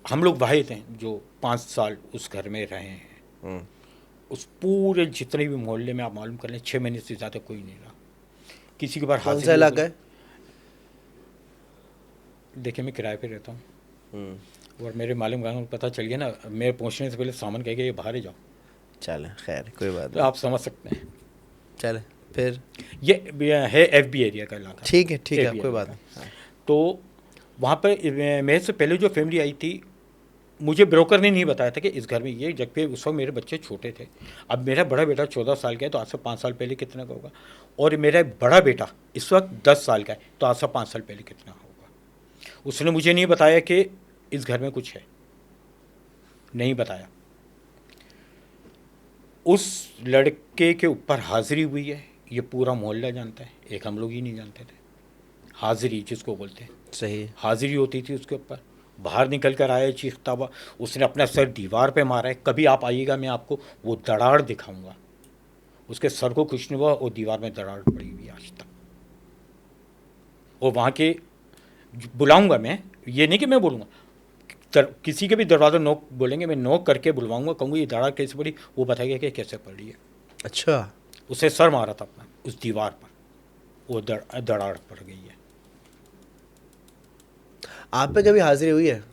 हम लोग वाहिद हैं जो 5 साल उस घर में रहे हैं। उस पूरे जितने भी मोहल्ले में आप मालूम कर लें, 6 महीने से ज़्यादा कोई नहीं रहा। किसी के बार कौन हाजिरी सा हो इलाका गई। है? देखिए मैं किराए पे रहता हूँ, और मेरे मालूम गांव को पता चल गया ना, मेरे पहुँचने से पहले सामान कह के ये बाहर ही जाओ, चले खैर, कोई बात तो नहीं। आप समझ सकते हैं। चले फिर, ये है एफबी एरिया का इलाका। ठीक है ठीक है, FB कोई एरिया बात का। नहीं। हाँ। तो वहाँ पर मेरे से पहले जो फैमिली आई थी, मुझे ब्रोकर ने नहीं बताया था कि इस घर में ये, जबकि उस वक्त मेरे बच्चे छोटे थे। अब मेरा बड़ा बेटा 14 साल का है, तो आज से 5 साल पहले कितना का होगा, और मेरा बड़ा बेटा इस वक्त 10 साल का है, तो आज से 5 साल पहले कितना होगा। उसने मुझे नहीं बताया कि इस घर में कुछ है, नहीं बताया। उस लड़के के ऊपर हाजिरी हुई है, ये पूरा मोहल्ला जानता है, एक हम लोग ही नहीं जानते थे। हाजिरी जिसको बोलते हैं, सही। हाजिरी होती थी उसके ऊपर। बाहर निकल कर आया चीखता हुआ, उसने अपना सर दीवार पे मारा है। कभी आप आइएगा, मैं आपको वो दरार दिखाऊंगा। उसके सर को कुछ नहीं हुआ, और दीवार में दरार पड़ी हुई आज तक। और वहाँ के बुलाऊंगा मैं, ये नहीं कि मैं बोलूँगा, किसी के भी दरवाज़ा नोक बोलेंगे, मैं नोक करके बुलवाऊंगा, कहूँगा ये दरार कैसे पड़ी, वो बताएगा कि कैसे पड़ी है। अच्छा, उसे सर मारा था अपना उस दीवार पर, वो दरार पड़ गई है। आप पे कभी हाजिरी हुई है?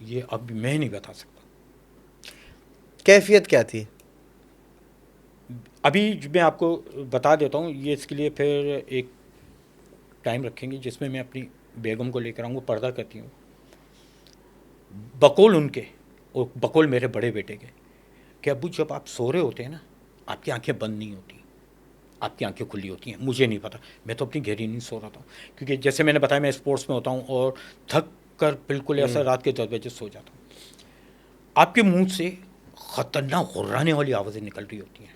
ये अब मैं नहीं बता सकता। कैफियत क्या थी? अभी मैं आपको बता देता हूँ, ये इसके लिए फिर एक टाइम रखेंगे जिसमें मैं अपनी बेगम को लेकर आऊँगा, पर्दा करती हूँ। बकौल उनके और बकौल मेरे बड़े बेटे के, कि अब्बू जब आप सो रहे होते हैं ना, आपकी आंखें बंद नहीं होती, आपकी आंखें खुली होती हैं। मुझे नहीं पता, मैं तो अपनी गहरी नींद सो रहा था, क्योंकि जैसे मैंने बताया मैं स्पोर्ट्स में होता हूँ, और थक कर बिल्कुल ऐसा रात के 10 बजे सो जाता हूँ। आपके मुंह से खतरनाक हुर्राने वाली आवाज़ें निकल रही होती हैं।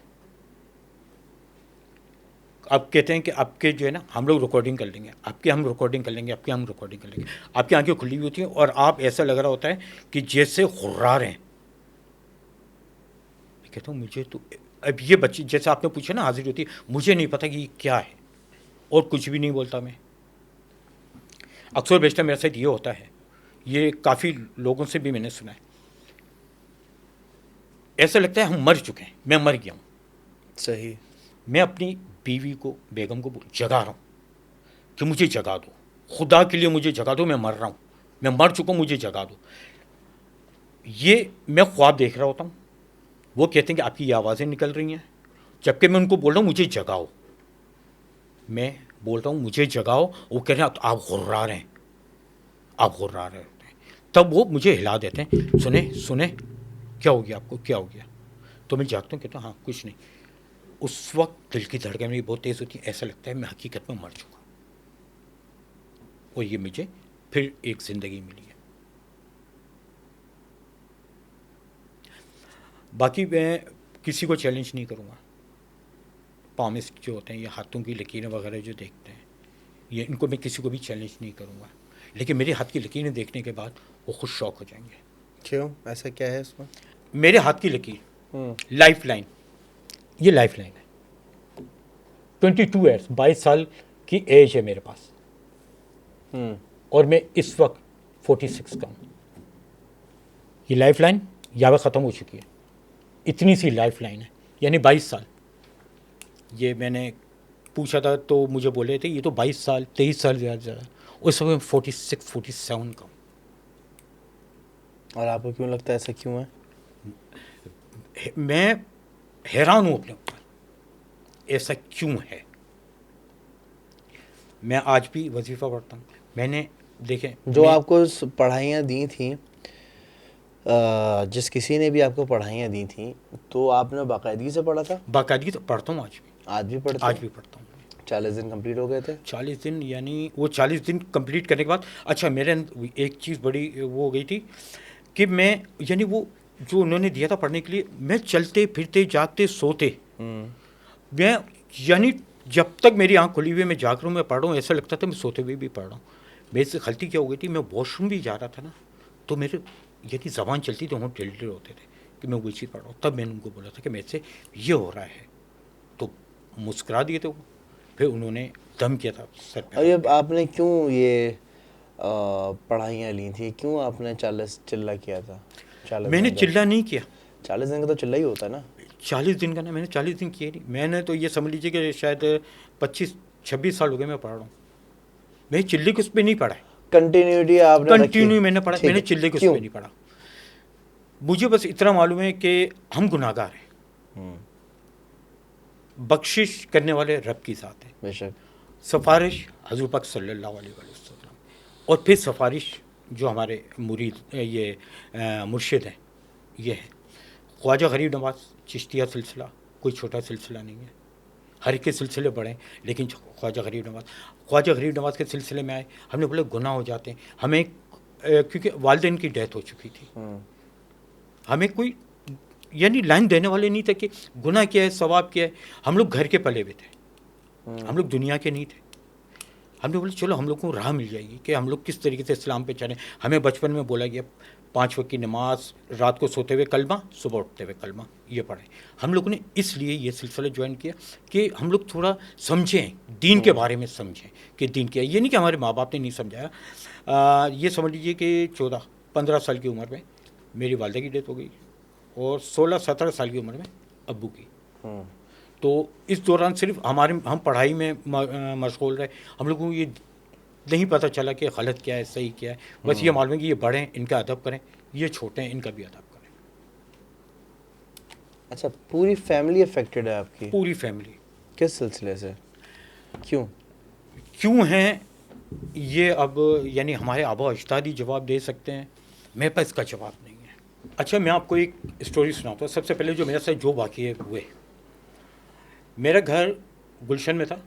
आप कहते हैं कि आपके जो है ना, हम लोग रिकॉर्डिंग कर लेंगे, आपकी हम रिकॉर्डिंग कर लेंगे, आपकी हम रिकॉर्डिंग कर लेंगे। आपकी आंखें खुली हुई होती हैं, और आप ऐसा लग रहा होता है कि जैसे हुर्रा रहे हैं। मैं कहता हूँ मुझे तो, अब ये बच्चे जैसे आपने पूछा ना हाजिर होती है, मुझे नहीं पता कि ये क्या है, और कुछ भी नहीं बोलता मैं। अक्सर बेशतर मेरे साथ ये होता है, ये काफ़ी लोगों से भी मैंने सुना है। ऐसा लगता है हम मर चुके हैं, मैं मर गया हूँ। सही। मैं अपनी बीवी को, बेगम को जगा रहा हूँ कि मुझे जगा दो, खुदा के लिए मुझे जगा दो, मैं मर रहा हूँ, मैं मर चुका हूँ, मुझे जगा दो। ये मैं ख्वाब देख रहा होता हूँ, वो कहते हैं कि आपकी ये आवाज़ें निकल रही हैं, जबकि मैं उनको बोल रहा हूँ मुझे जगाओ। मैं बोल रहा हूँ मुझे जगाओ, वो कह रहे हैं आप गुर्रा रहे हैं, आप गुर्रा रहे होते हैं। तब वो मुझे हिला देते हैं, सुने सुने क्या हो गया आपको, क्या हो गया। तो मैं जागता हूँ, कहता हूँ हाँ कुछ नहीं। उस वक्त दिल की धड़कन मेरी बहुत तेज़ होती है, ऐसा लगता है मैं हकीकत में मर चुका, और ये मुझे फिर एक ज़िंदगी मिली है। बाकी मैं किसी को चैलेंज नहीं करूँगा। पामिस्ट जो होते हैं, ये हाथों की लकीरें वगैरह जो देखते हैं, ये इनको मैं किसी को भी चैलेंज नहीं करूँगा। लेकिन मेरे हाथ की लकीरें देखने के बाद वो खुद शौक हो जाएंगे। क्यों, ऐसा क्या है इसमें? मेरे हाथ की लकीर, लाइफ लाइन, ये लाइफ लाइन है। 22 ईयर्स, 22 साल की एज है मेरे पास, और मैं इस वक्त 46 का हूँ। ये लाइफ लाइन यहाँ पे ख़त्म हो चुकी है। इतनी सी लाइफ लाइन है, यानी 22 साल। ये मैंने पूछा था तो मुझे बोले थे ये तो 22 साल 23 साल ज़्यादा, उस समय 46 47 का हूँ। और आपको क्यों लगता है ऐसा क्यों है? मैं हैरान हूँ अपने ऊपर, ऐसा क्यों है। मैं आज भी वजीफ़ा पढ़ता हूँ। मैंने देखें जो आपको पढ़ाइयाँ दी थी, जिस किसी ने भी आपको पढ़ाइयाँ दी थी, तो आपने बाकायदगी से पढ़ा था? बाकायदगी तो पढ़ता हूँ आज भी। आज भी पढ़ते आज हैं? भी पढ़ता हूँ। 40 दिन कंप्लीट हो गए थे? 40 दिन, यानी वो 40 दिन कंप्लीट करने के बाद, अच्छा मेरे एक चीज़ बड़ी वो हो गई थी कि मैं, यानी वो जो उन्होंने दिया था पढ़ने के लिए, मैं चलते फिरते जागते सोते, मैं यानी जब तक मेरी आंख खुली हुई है मैं जाग रहा हूँ, मैं पढ़ रहा हूँ, ऐसा लगता था मैं सोते हुए भी पढ़ रहा हूँ। मेरे से गलती क्या हो गई थी, मैं वॉशरूम भी जा रहा था ना, तो मेरे यदि ज़बान चलती तो वहाँ टेढ़े होते थे कि मैं वही चीज़ पढ़ रहा हूँ। तब मैंने उनको बोला था कि मेरे से ये हो रहा है, तो मुस्कुरा दिए थे वो। फिर उन्होंने दम किया था सर पे। और ये आपने क्यों ये पढ़ाइयाँ ली थी, क्यों आपने 40 चिल्ला किया था? 40 मैंने दिन का, चिल्ला नहीं किया। 40 दिन का तो चिल्ला ही होता है ना। 40 दिन का ना, मैंने 40 दिन किए नहीं। मैंने तो ये समझ लीजिए कि शायद 25-26 साल हो गए मैं पढ़ रहा हूँ। मैं चिल्ले के उस पर नहीं पढ़ा है, कंटिन्यूटी आपने रखी? कंटिन्यू मैंने पढ़ा, ठीक मैंने है। चिल्ले के उस क्यों? पर नहीं पढ़ा। मुझे बस इतना मालूम है कि हम गुनाहगार हैं, बख्शिश करने वाले रब की ज़ात है। बेशक। सिफारिश हज़ूर पाक सल्लल्लाहु अलैहि वसल्लम, और फिर सिफारिश जो हमारे मुरीद ये मुर्शिद हैं, ये है ख्वाजा गरीब नवाज़ चिश्तिया सिलसिला। कोई छोटा सिलसिला नहीं है, हर एक के सिलसिले बड़े हैं, लेकिन ख्वाजा गरीब नवाज़ के सिलसिले में आए, हमने बोले गुनाह हो जाते हैं हमें, क्योंकि वालिदैन की डेथ हो चुकी थी। हमें कोई यानी लाइन देने वाले नहीं थे कि गुनाह क्या है सवाब क्या है। हम लोग घर के पले हुए थे, हम लोग दुनिया के नहीं थे। हमने बोले चलो हम लोग को राह मिल जाएगी कि हम लोग किस तरीके से इस्लाम पे चलें। हमें बचपन में बोला गया 5 वक्त की नमाज, रात को सोते हुए कलमा, सुबह उठते हुए कलमा, ये पढ़ें। हम लोगों ने इसलिए ये सिलसिला ज्वाइन किया कि हम लोग थोड़ा समझें, दीन के बारे में समझें कि दीन क्या है। ये नहीं कि हमारे माँ बाप ने नहीं समझाया। ये समझ लीजिए कि 14-15 साल की उम्र में मेरी वालिदा की डेथ हो गई, और 16-17 साल की उम्र में अब्बू की। तो इस दौरान सिर्फ हम पढ़ाई में मशगूल रहे। हम लोगों को ये नहीं पता चला कि गलत क्या है सही क्या है। बस ये मालूम है कि ये बड़े हैं इनका अदब करें, ये छोटे हैं इनका भी अदब करें। अच्छा, पूरी फैमिली अफेक्टेड है आपकी? पूरी फैमिली। किस सिलसिले से, क्यों हैं ये अब यानी हमारे आबा अजदाद ही जवाब दे सकते हैं, मेरे पास इसका जवाब नहीं है। अच्छा मैं आपको एक स्टोरी सुनाता हूँ। सबसे पहले जो मेरे साथ जो वाक़ये हुए, मेरा घर गुलशन में था,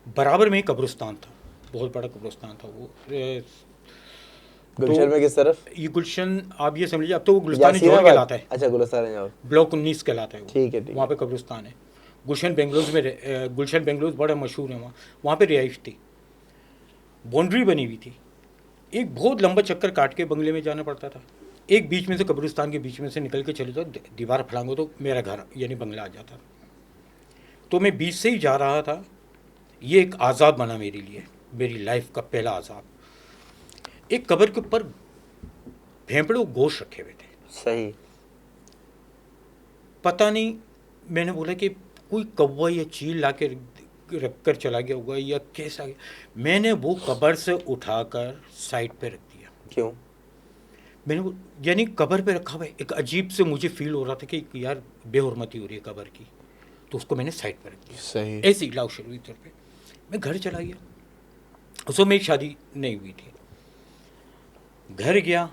बराबर में ही कब्रिस्तान था, बहुत बड़ा कब्रिस्तान था वो। गुलशन में किस तरफ? ये गुलशन आप ये समझ लीजिए, अब तो वो गुलिस्तान जोड़ कहलाता है। अच्छा, गुलिस्तान ब्लॉक 19 कहलाता है वो। ठीक है, ठीक वहाँ पे कब्रिस्तान है। गुलशन बेंगलोर बड़ा मशहूर है वहाँ पे रिहाइश थी, बाउंड्री बनी हुई थी। एक बहुत लंबा चक्कर काट के बंगले में जाना पड़ता था। एक बीच में से कब्रिस्तान के बीच में से निकल के चले जाओ, दीवार फलांगो तो मेरा घर यानी बंगला आ जाता। तो मैं बीच से ही जा रहा था। ये एक आज़ाद बना मेरे लिए, मेरी लाइफ का पहला आज़ाद। एक कब्र के ऊपर भेंपड़े गोश्त रखे हुए थे। सही। पता नहीं, मैंने बोला कि कोई कौवा या चील ला के रख कर चला गया होगा या कैसा गया। मैंने वो कब्र से उठाकर साइड पे रख दिया। क्यों? मैंने वो यानी कब्र पे रखा हुआ है, एक अजीब से मुझे फील हो रहा था कि यार बेहुरमती हो रही है कब्र की, तो उसको मैंने साइड पे रख दिया। सही। ऐसे ही लाउशरूरी तौर पे मैं घर चला गया। उसमें मेरी शादी नहीं हुई थी। घर गया,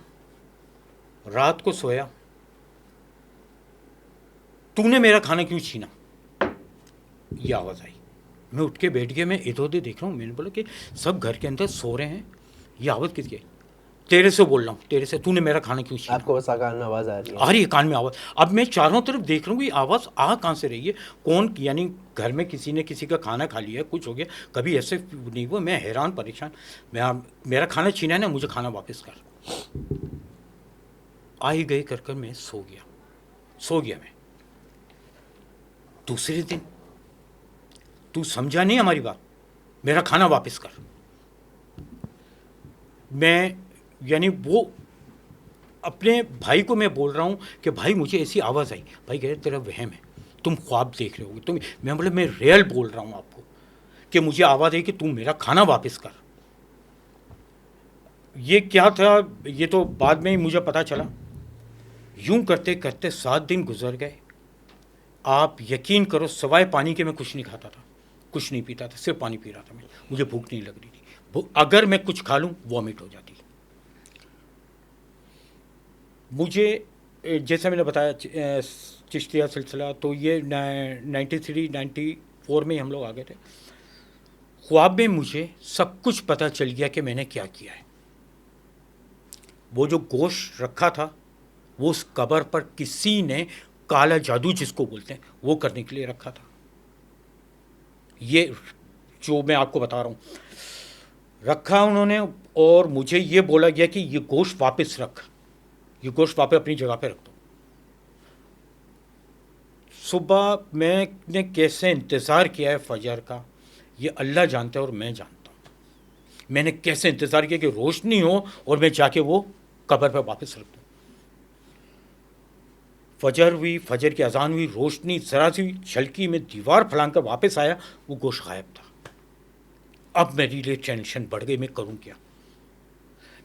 रात को सोया, तूने मेरा खाना क्यों छीना, ये आवाज़ आई। मैं उठ के बैठ गया, मैं इधर उधर देख रहा हूँ, मैंने बोला कि सब घर के अंदर सो रहे हैं, ये आवाज़ किसकी है? तेरे से बोल रहा हूँ, तेरे से, तूने मेरा खाना क्यों छीना? आपको बस कान में आवाज़ आ रही है? आ रही है कान में आवाज़। अब मैं चारों तरफ देख रहा हूँ ये आवाज़ आ कहाँ से रही है, कौन, यानी घर में किसी ने किसी का खाना खा लिया, कुछ हो गया, कभी ऐसे नहीं हुआ। मैं हैरान परेशान, मेरा खाना छीना है ना, मुझे खाना वापस कर। आई गई कर कर मैं सो गया मैं। दूसरे दिन, तू समझा नहीं हमारी बात, मेरा खाना वापस कर। मैं यानी वो अपने भाई को मैं बोल रहा हूँ कि भाई मुझे ऐसी आवाज़ आई। भाई कह रहे तेरा वहम है, तुम ख्वाब देख रहे होगे। मैं बोला मैं रियल बोल रहा हूँ आपको कि मुझे आवाज़ आई कि तुम मेरा खाना वापस कर। ये क्या था, ये तो बाद में ही मुझे पता चला। यूं करते करते 7 दिन गुजर गए। आप यकीन करो, सवाए पानी के मैं कुछ नहीं खाता था, कुछ नहीं पीता था, सिर्फ पानी पी रहा था मैं। मुझे भूख नहीं लग रही थी, अगर मैं कुछ खा लूँ वॉमिट हो जाती। मुझे जैसा मैंने बताया चिश्तिया सिलसिला, तो ये 93 94 में हम लोग आ गए थे। ख्वाब में मुझे सब कुछ पता चल गया कि मैंने क्या किया है। वो जो गोश्त रखा था वो उस कब्र पर किसी ने काला जादू जिसको बोलते हैं वो करने के लिए रखा था। ये जो मैं आपको बता रहा हूँ, रखा उन्होंने, और मुझे ये बोला गया कि ये गोश्त वापस रख, ये गोश्त वापस अपनी जगह पे रख दो। सुबह मैंने कैसे इंतज़ार किया है फजर का, ये अल्लाह जानता है और मैं जानता हूँ। मैंने कैसे इंतज़ार किया कि रोशनी हो और मैं जाके वो कब्र पर वापस रख दूँ। फजर हुई, फजर की अजान हुई, रोशनी ज़रा सी झलकी में दीवार फलांग कर वापस आया, वो गोश्त गायब था। अब मेरे लिए टेंशन बढ़ गई, मैं करूँ क्या?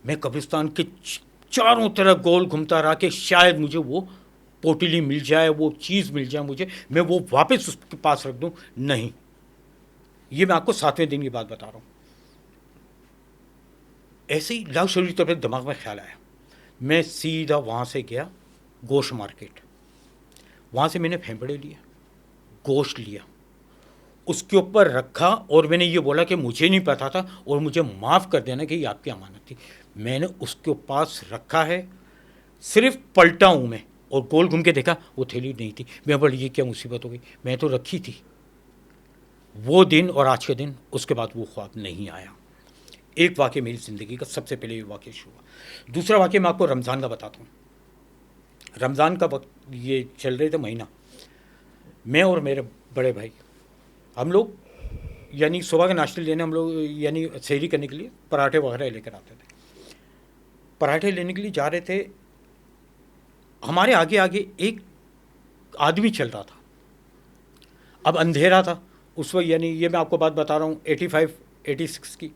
मैं कब्रिस्तान के चारों तरफ गोल घूमता रहा कि शायद मुझे वो पोटली मिल जाए, वो चीज़ मिल जाए मुझे, मैं वो वापस उसके पास रख दूँ। नहीं, ये मैं आपको 7वें दिन की बात बता रहा हूँ। ऐसे ही लाव शरीर तौर पर दिमाग में ख्याल आया, मैं सीधा वहाँ से गया गोश्त मार्केट। वहाँ से मैंने फेंफड़े लिए, गोश्त लिया, उसके ऊपर रखा और मैंने ये बोला कि मुझे नहीं पता था और मुझे माफ़ कर देना कि ये आपकी अमानत थी। मैंने उसके पास रखा है, सिर्फ पलटा हूँ मैं और गोल घूम के देखा वो थैली नहीं थी। मैं बोला ये क्या मुसीबत हो गई, मैं तो रखी थी। वो दिन और आज के दिन, उसके बाद वो ख्वाब नहीं आया। एक वाक़या मेरी ज़िंदगी का सबसे पहले ये वाक़या शुरू हुआ। दूसरा वाक़या मैं आपको रमज़ान का बताता हूँ। रमज़ान का वक्त, ये चल रहे थे महीना, मैं और मेरे बड़े भाई, हम लोग यानी सुबह के नाश्ते लेने, हम लोग यानी सहरी करने के लिए पराठे वगैरह लेकर आते थे। पराठे लेने के लिए जा रहे थे, हमारे आगे आगे एक आदमी चल रहा था। अब अंधेरा था उस वक्त, यानी ये मैं आपको बात बता रहा हूँ 85 86 की।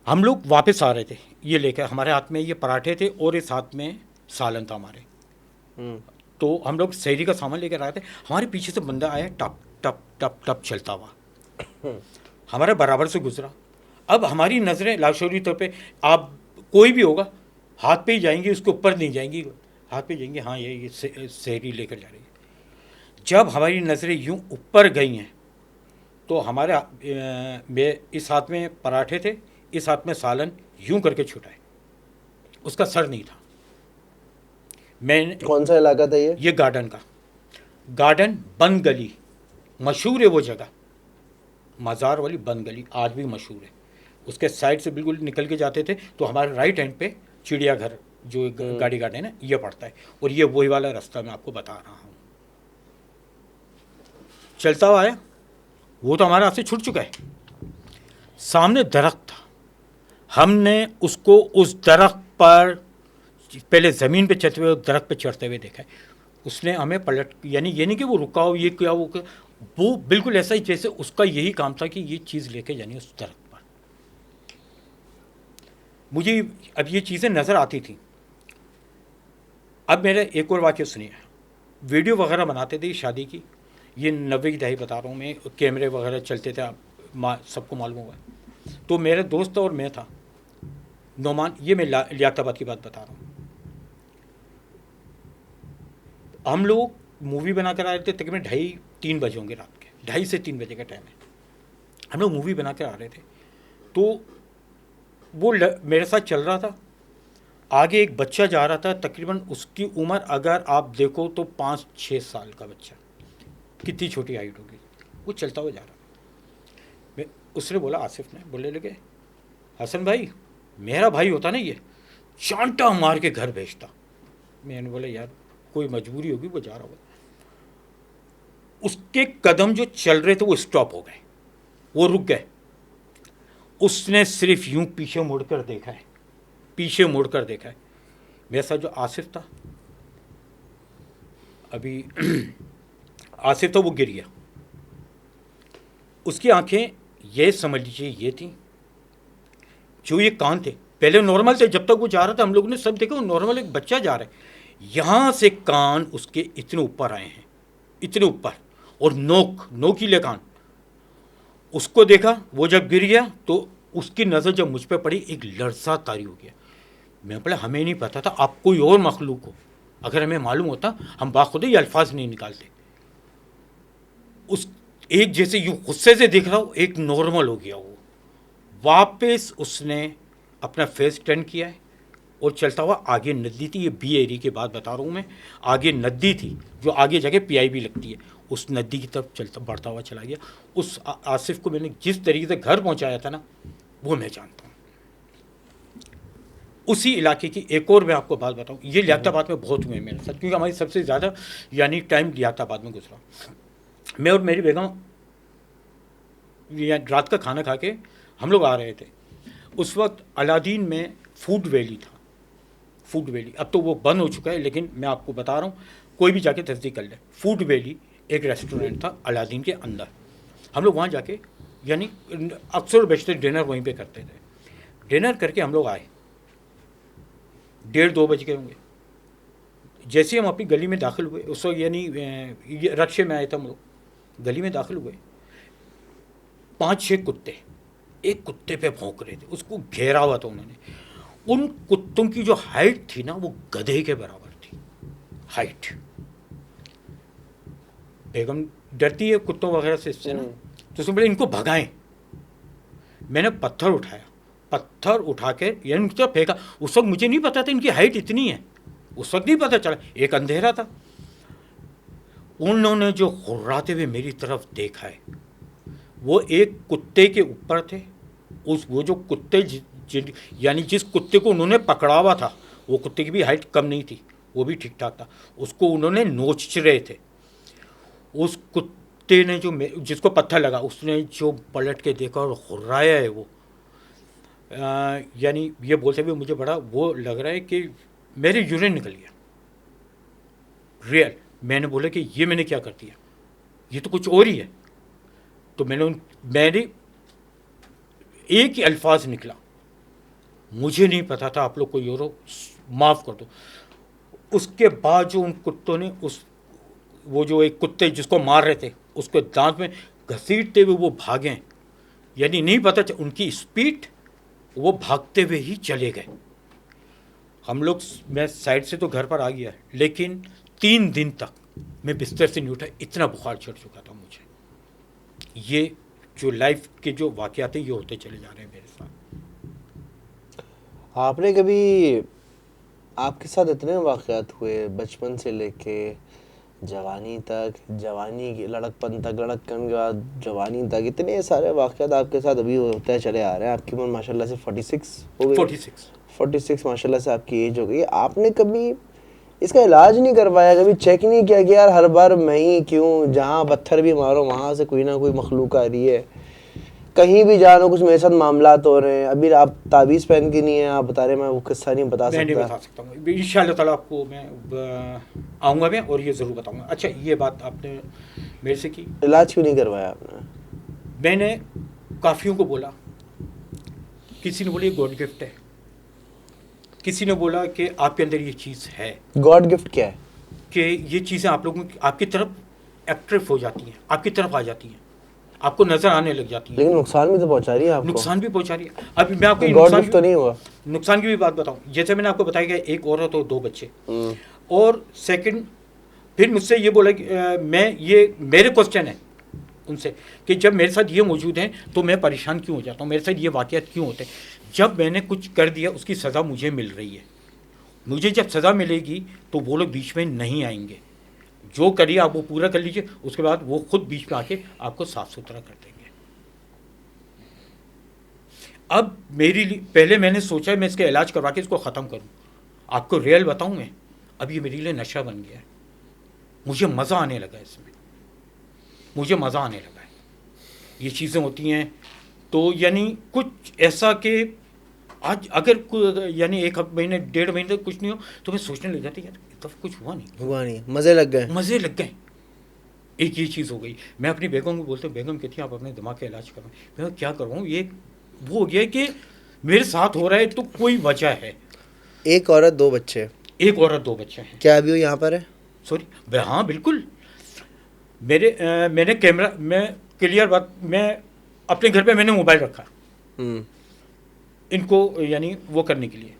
हम लोग वापस आ रहे थे, ये लेकर, हमारे हाथ में ये पराठे थे और इस हाथ में सालन था हमारे। तो हम लोग सहरी का सामान लेकर आए थे। हमारे पीछे से बंदा आया, टप टप टप टप चलता हुआ हमारे बराबर से गुजरा। अब हमारी नज़रें लाशोरी तौर पे, आप कोई भी होगा हाथ पे ही जाएंगी, उसके ऊपर नहीं जाएंगी, हाथ पे जाएंगे, हाँ ये सहरी लेकर जा रही है। जब हमारी नज़रें यूं ऊपर गई हैं तो हमारे इस हाथ में पराठे थे, इस हाथ में सालन, यूं करके छुटाए, उसका सर नहीं था। मैंने, कौन सा इलाका था ये गार्डन का, गार्डन बंद गली, मशहूर है वो जगह, मज़ार वाली बंद गली आज भी मशहूर है। उसके साइड से बिल्कुल निकल के जाते थे तो हमारे राइट हैंड पे चिड़ियाघर जो गाड़ी गार्डन है ये पड़ता है, और ये वही वाला रास्ता मैं आपको बता रहा हूँ। चलता हुआ आया, वो तो हमारे हाथ से छूट चुका है। सामने दरख्त था, हमने उसको उस दरख्त पर पहले ज़मीन पे चलते हुए दरख्त पे चढ़ते हुए देखा है। उसने हमें पलट, यानी ये नहीं कि वो रुका हो, ये क्या वो बिल्कुल ऐसा ही जैसे उसका यही काम था कि ये चीज़ लेके जानी उस दरख्त पर। मुझे अब ये चीज़ें नज़र आती थी। अब मेरा एक और वाक़या सुनिए। वीडियो वगैरह बनाते थे शादी की, ये 90 की दहाई बता रहा हूँ मैं, कैमरे वगैरह चलते थे, आप सबको मालूम होगा। तो मेरे दोस्त और मैं था, नोमान, ये मैं लियाकताबाद की बात बता रहा हूँ। हम लोग मूवी बना कर आए थे, तकरीबन 2:30-3 बजे होंगे रात के, 2:30 से 3 बजे का टाइम है। हम लोग मूवी बना के आ रहे थे, तो वो मेरे साथ चल रहा था, आगे एक बच्चा जा रहा था, तकरीबन उसकी उम्र अगर आप देखो तो 5-6 साल का बच्चा, कितनी छोटी हाइट होगी, वो चलता हुआ जा रहा। उसने बोला, आसिफ ने बोले लगे, हसन भाई मेरा भाई होता ना ये चांटा मार के घर भेजता। मैंने बोला यार कोई मजबूरी होगी, वो जा रहा होगा। उसके कदम जो चल रहे थे वो स्टॉप हो गए, वो रुक गए। उसने सिर्फ यूं पीछे मुड़कर देखा है, पीछे मुड़कर देखा है। मेरे साथ जो आसिफ था, अभी आसिफ था, वो गिर गया। उसकी आंखें ये समझ लीजिए ये थी, जो ये कान थे पहले नॉर्मल थे, जब तक वो जा रहा था हम लोगों ने सब देखा, वो नॉर्मल एक बच्चा जा रहा है, यहाँ से कान उसके इतने ऊपर आए हैं, इतने ऊपर, और नोकीले कान। उसको देखा, वो जब गिर गया तो उसकी नज़र जब मुझ पर पड़ी, एक लड़सा तारी हो गया। मैं बोला हमें नहीं पता था, आप कोई और मखलूक हो, अगर हमें मालूम होता हम बाखुदा ये अल्फाज नहीं निकालते। उस एक जैसे यूँ गुस्से से देख रहा हो, एक नॉर्मल हो गया वो। वापस उसने अपना फेस टर्न किया है और चलता हुआ आगे नदी थी, ये बी एरिया की बात बता रहा हूँ मैं, आगे नदी थी जो आगे जाके PIB लगती है, उस नदी की तरफ चलता बढ़ता हुआ चला गया। उस आसिफ को मैंने जिस तरीके से घर पहुँचाया था ना, वो मैं जानता हूँ। उसी इलाके की एक और मैं आपको बात बताऊँ, ये लियाकताबाद में बहुत हुए मेरे साथ, क्योंकि हमारी सबसे ज़्यादा यानी टाइम लियाकताबाद में गुजरा। मैं और मेरी बेगम रात का खाना खा के हम लोग आ रहे थे। उस वक्त अलादीन में फूड वैली था, फूड वैली, अब तो वो बंद हो चुका है, लेकिन मैं आपको बता रहा हूँ, कोई भी जाके तस्दीक कर ले। फूड वैली एक रेस्टोरेंट था अलादीन के अंदर। हम लोग वहाँ जाके यानी अक्सर बेशतर डिनर वहीं पे करते थे। डिनर करके हम लोग आए, 1:30-2 बज गए होंगे। जैसे ही हम अपनी गली में दाखिल हुए, उस वक्त यानी रक्शे में आए थे हम लोग, गली में दाखिल हुए, 5-6 कुत्ते एक कुत्ते पे भौंक रहे थे, उसको घेरा हुआ था उन्होंने। उन कुत्तों की जो हाइट थी ना, वो गधे के बराबर थी हाइट। बेगम डरती है कुत्तों वगैरह से इससे ना, तो उसने बोले इनको भगाएं। मैंने पत्थर उठाया, पत्थर उठा के यानी उनकी तरफ फेंका। उस वक्त मुझे नहीं पता था इनकी हाइट इतनी है, उस वक्त नहीं पता चला, एक अंधेरा था। उन्होंने जो हुर्राते हुए मेरी तरफ देखा है, वो एक कुत्ते के ऊपर थे। वो जो कुत्ते यानी जिस कुत्ते को उन्होंने पकड़ा हुआ था, वो कुत्ते की भी हाइट कम नहीं थी, वो भी ठीक ठाक था, उसको उन्होंने नोच रहे थे। उस कुत्ते ने जो जिसको पत्थर लगा, उसने जो पलट के देखा और हुर्राया है वो, यानी ये बोलते हुए मुझे बड़ा वो लग रहा है कि मेरे यूरिन निकल गया रियल। मैंने बोला कि ये मैंने क्या कर दिया, ये तो कुछ और ही है। तो मैंने एक ही अल्फाज निकला, मुझे नहीं पता था आप लोग कोई और हो, माफ़ कर दो। उसके बाद जो उन कुत्तों ने वो जो एक कुत्ते जिसको मार रहे थे, उसको दांत में घसीटते हुए वो भागे, यानी नहीं पता उनकी स्पीड, वो भागते हुए ही चले गए। हम लोग, मैं साइड से तो घर पर आ गया, लेकिन 3 दिन तक मैं बिस्तर से नहीं उठा, इतना बुखार चढ़ चुका था मुझे। ये जो लाइफ के जो वाक़यात हैं ये होते चले जा रहे हैं मेरे साथ। आपने कभी, आपके साथ इतने वाक़यात हुए बचपन से लेके जवानी तक, जवानी के लड़कपन तक, लड़कपन के बाद जवानी तक, इतने सारे वाक़यात आपके साथ अभी होते चले आ रहे हैं। आपकी उम्र माशाल्लाह से 46 हो गई, 46 माशाल्लाह से आपकी एज हो गई। आपने कभी इसका इलाज नहीं करवाया, कभी चेक नहीं किया कि यार हर बार मैं ही क्यों, जहाँ पत्थर भी मारो वहाँ से कोई ना कोई मखलूक आ रही है, कहीं भी जानो कुछ मेरे साथ मामला हो रहे हैं। अभी आप ताबीज़ पहन के नहीं है, आप बता रहे, मैं वो किस्सा नहीं बता सकता। मैं नहीं बता सकता हूँ, इंशाअल्लाह ताला आपको मैं आऊँगा मैं और ये ज़रूर बताऊँगा। अच्छा, ये बात आपने मेरे से की, इलाज क्यों नहीं करवाया आपने? मैंने काफ़ियों को बोला, किसी ने बोला ये गॉड गिफ्ट है, किसी ने बोला कि आपके अंदर ये चीज़ है। गॉड गिफ्ट क्या है? कि ये चीज़ें आप लोगों की आपकी तरफ एक्टिव हो जाती हैं, आपकी तरफ आ जाती हैं, आपको नज़र आने लग जाती हैं। लेकिन नुकसान भी तो पहुंचा रही है आपको। नुकसान भी पहुंचा रही है। अभी मैं आपको गॉड गिफ्ट तो नहीं हुआ। नुकसान की भी बात बताऊं, जैसे मैंने आपको बताया कि एक औरत और 2 बच्चे, और सेकंड फिर मुझसे ये बोला कि मैं ये मेरे क्वेश्चन है उनसे कि जब मेरे साथ ये मौजूद हैं तो मैं परेशान क्यों हो जाता हूँ, मेरे साथ ये वाक़यात क्यों होते हैं। जब मैंने कुछ कर दिया उसकी सज़ा मुझे मिल रही है, मुझे जब सज़ा मिलेगी तो वो लोग बीच में नहीं आएंगे। जो करिए आप वो पूरा कर लीजिए, उसके बाद वो खुद बीच में आके आपको साफ़ सुथरा कर देंगे। अब मेरे लिए पहले मैंने सोचा मैं इसका इलाज करवा के इसको ख़त्म करूँ। आपको रियल बताऊँ मैं, अब ये मेरे लिए नशा बन गया है। मुझे मज़ा आने लगा इसमें, मुझे मज़ा आने लगा है। ये चीज़ें होती हैं तो यानी कुछ ऐसा कि आज अगर यानी 1 महीने 1.5 महीने तक कुछ नहीं हो तो मैं सोचने लग जाती यार इतना कुछ हुआ नहीं, मज़े लग गए, मज़े लग गए। एक ये चीज़ हो गई। मैं अपनी बेगम को बोलता हूँ, बेगम कहती है आप अपने दिमाग का इलाज करवाएं। मैं क्या करवाऊँ, ये वो हो गया कि मेरे साथ हो रहा है तो कोई वजह है। 1 औरत 2 बच्चे, 1 औरत 2 बच्चे हैं। क्या अभी वो यहाँ पर है? सॉरी, हाँ बिल्कुल। मैंने कैमरा, मैं क्लियर बात, मैं अपने घर पे मैंने मोबाइल रखा इनको यानी वो करने के लिए,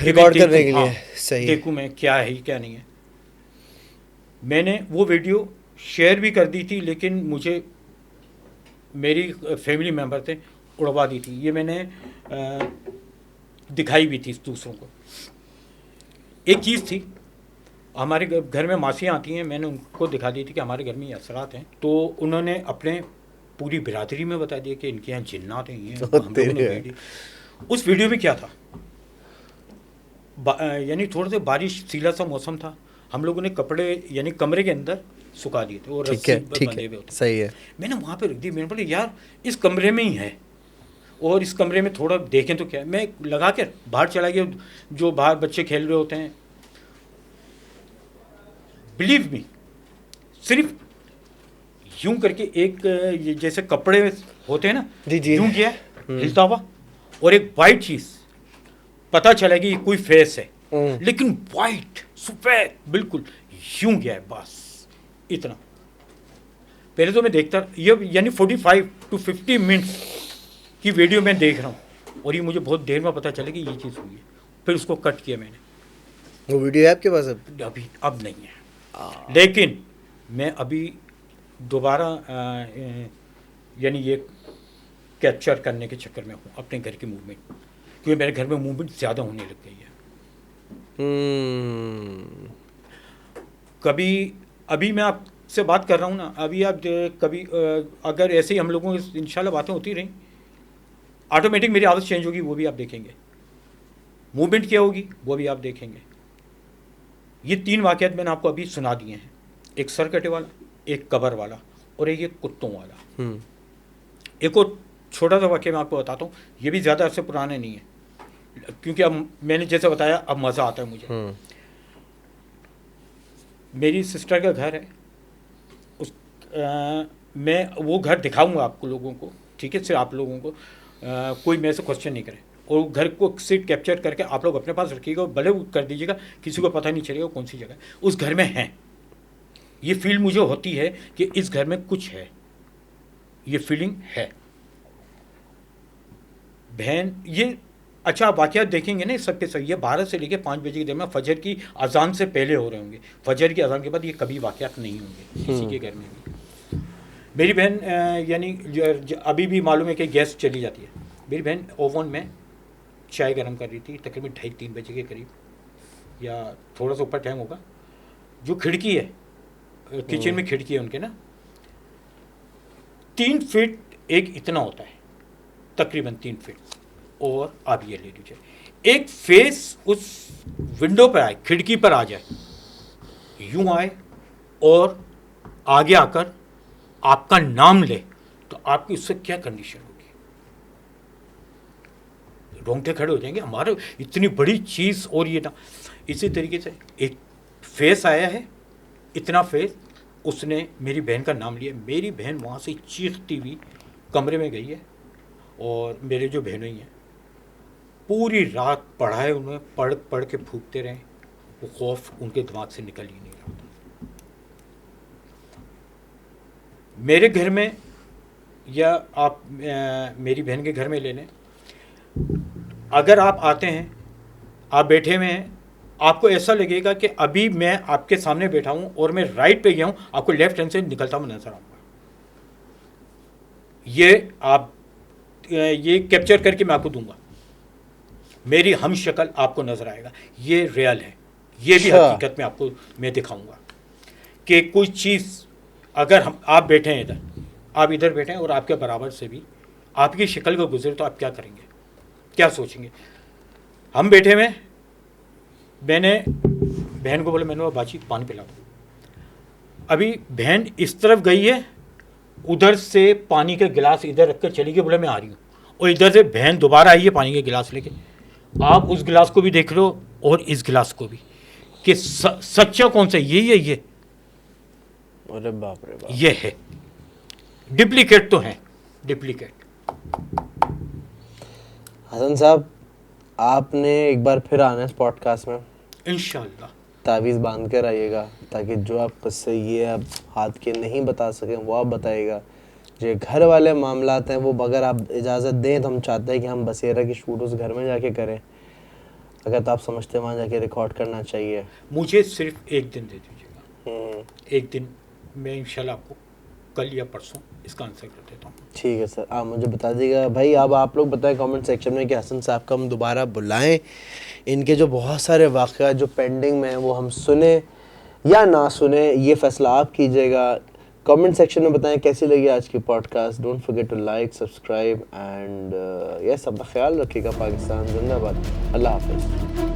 रिकॉर्ड करने के लिए। हाँ, सही, देखूँ मैं क्या है क्या नहीं है। मैंने वो वीडियो शेयर भी कर दी थी लेकिन मुझे मेरी फैमिली मेम्बर थे उड़वा दी थी। ये मैंने दिखाई भी थी दूसरों को। एक चीज़ थी, हमारे घर में मासियाँ आती हैं, मैंने उनको दिखा दी थी कि हमारे घर में ये असरात हैं। तो उन्होंने अपने पूरी बिरादरी में बता दिया कि इनके यहाँ जिन्नात हैं। ये हम लोगों ने उस वीडियो में क्या था, यानी थोड़ा सा बारिश सीला सा मौसम था, हम लोगों ने कपड़े यानी कमरे के अंदर सुखा दिए थे और रस्सी बंधे हुए होते। सही है। मैंने वहाँ पे रख दी। मैंने बोला यार इस कमरे में ही है और इस कमरे में थोड़ा देखें तो क्या है। मैं लगा कर बाहर चला गया, जो बाहर बच्चे खेल रहे होते हैं, बिलीव मी, सिर्फ यूं करके एक ये जैसे कपड़े होते हैं ना, यूं किया हिलता हुआ, और एक वाइट चीज़, पता चला कि कोई फेस है लेकिन वाइट सफेद बिल्कुल यूं गया है, बस इतना। पहले तो मैं देखता ये यानी 45 to 50 मिनट्स की वीडियो मैं देख रहा हूँ और ये मुझे बहुत देर में पता चला कि ये चीज़ हुई है। फिर उसको कट किया मैंने। वो वीडियो है आपके पास अभी अब नहीं है, लेकिन मैं अभी दोबारा यानी ये कैप्चर करने के चक्कर में हूँ अपने घर की मूवमेंट, क्योंकि मेरे घर में मूवमेंट ज़्यादा होने लग गई है। कभी अभी मैं आपसे बात कर रहा हूँ ना, अभी आप कभी अगर ऐसे ही हम लोगों की इंशाल्लाह बातें होती रहीं, ऑटोमेटिक मेरी आवाज़ चेंज होगी, वो भी आप देखेंगे। मूवमेंट क्या होगी वो भी आप देखेंगे। ये 3 वाक़यात मैंने आपको अभी सुना दिए हैं, एक सरकटे वाला, एक कबर वाला और एक ये कुत्तों वाला। एक और छोटा सा वाक़या मैं आपको बताता हूँ, ये भी ज़्यादा अरसे पुराने नहीं है क्योंकि अब मैंने जैसे बताया अब मज़ा आता है मुझे। मेरी सिस्टर का घर है, मैं वो घर दिखाऊंगा आपको लोगों को, ठीक है, सिर्फ आप लोगों को, कोई मेरे से क्वेश्चन नहीं करे, और घर को सिर्फ कैप्चर करके आप लोग अपने पास रखिएगा, भले वो कर दीजिएगा, किसी को पता नहीं चलेगा कौन सी जगह उस घर में है। ये फील मुझे होती है कि इस घर में कुछ है, ये फीलिंग है। बहन ये अच्छा आप वाक़यात देखेंगे ना सबके सब, ये 12 से लेकर 5 बजे के दरमियान फजर की अजान से पहले हो रहे होंगे, फजर की अजान के बाद ये कभी वाक़यात नहीं होंगे किसी के घर में भी। मेरी बहन यानी अभी भी मालूम है कि गैस चली जाती है, मेरी बहन ओवन में चाय गर्म कर रही थी तकरीबन 2:30-3 बजे के करीब, या थोड़ा सा ऊपर टाइम होगा। जो खिड़की है किचन में, खिड़की है उनके ना, 3 फीट एक इतना होता है, तकरीबन 3 फीट। और आप ये ले लीजिए, एक फेस उस विंडो पर आए, खिड़की पर आ जाए, यूं आए और आगे आकर आपका नाम ले, तो आपकी उससे क्या कंडीशन होगी? रोंगटे खड़े हो जाएंगे हमारे, इतनी बड़ी चीज़। और ये ना इसी तरीके से एक फेस आया है, इतना फेस, उसने मेरी बहन का नाम लिया। मेरी बहन वहाँ से चीखती हुई कमरे में गई है, और मेरे जो बहनों हैं पूरी रात पढ़ा है उन्होंने, पढ़ पढ़ के फूकते रहे, वो खौफ उनके दिमाग से निकल ही नहीं रहा था। मेरे घर में या आप मेरी बहन के घर में ले लें, अगर आप आते हैं, आप बैठे हुए हैं, आपको ऐसा लगेगा कि अभी मैं आपके सामने बैठा हूँ और मैं राइट पे गया हूँ, आपको लेफ्ट हैंड से निकलता हुआ नजर आऊँगा। ये आप ये कैप्चर करके मैं आपको दूंगा, मेरी हम शक्ल आपको नज़र आएगा, ये रियल है, ये भी अच्छा। हकीकत में आपको मैं दिखाऊंगा कि कोई चीज़ अगर हम आप बैठे हैं इधर, आप इधर बैठे हैं और आपके बराबर से भी आपकी शक्ल का गुजरे तो आप क्या करेंगे, क्या सोचेंगे। हम बैठे हुए, मैंने बहन को बोला, मैंने बोला बातचीत पानी पिलाओ। अभी बहन इस तरफ गई है, उधर से पानी का गिलास इधर रखकर चली गई, बोला मैं आ रही हूँ, और इधर से बहन दोबारा आई है पानी के गिलास लेके। आप उस गिलास को भी देख लो और इस गिलास को भी, कि सच्चा कौन सा, यही है ये, अरे बाप रे बाप। ये है, डुप्लीकेट तो है, डुप्लीकेट। हसन साहब, आपने एक बार फिर आना है इस पॉडकास्ट में, इंशाल्लाह। तावीज़ बांध कर आइएगा, ताकि जो आप किस्से ये आप हाथ के नहीं बता सकें वो आप बताइएगा। जो घर वाले मामलात हैं वो अगर आप इजाज़त दें तो हम चाहते हैं कि हम बसेरा की शूट उस घर में जाके करें, अगर तो आप समझते हैं वहाँ जाके रिकॉर्ड करना चाहिए। मुझे सिर्फ एक दिन दे दीजिएगा, एक दिन, मैं इंशाल्लाह आपको कल या परसों इसका आंसर कर देता हूँ। ठीक है सर, आप मुझे बता दीजिएगा भाई। अब आप लोग बताएं कमेंट सेक्शन में कि हसन साहब को हम दोबारा बुलाएं, इनके जो बहुत सारे वाक़यात जो पेंडिंग में हैं वो हम सुने या ना सुने, ये फ़ैसला आप कीजिएगा। कमेंट सेक्शन में बताएं कैसी लगी आज की podcast. Don't forget to like, subscribe and yes, अपना ख्याल रखिएगा। पाकिस्तान जिंदाबाद। अल्लाह हाफ़िज़।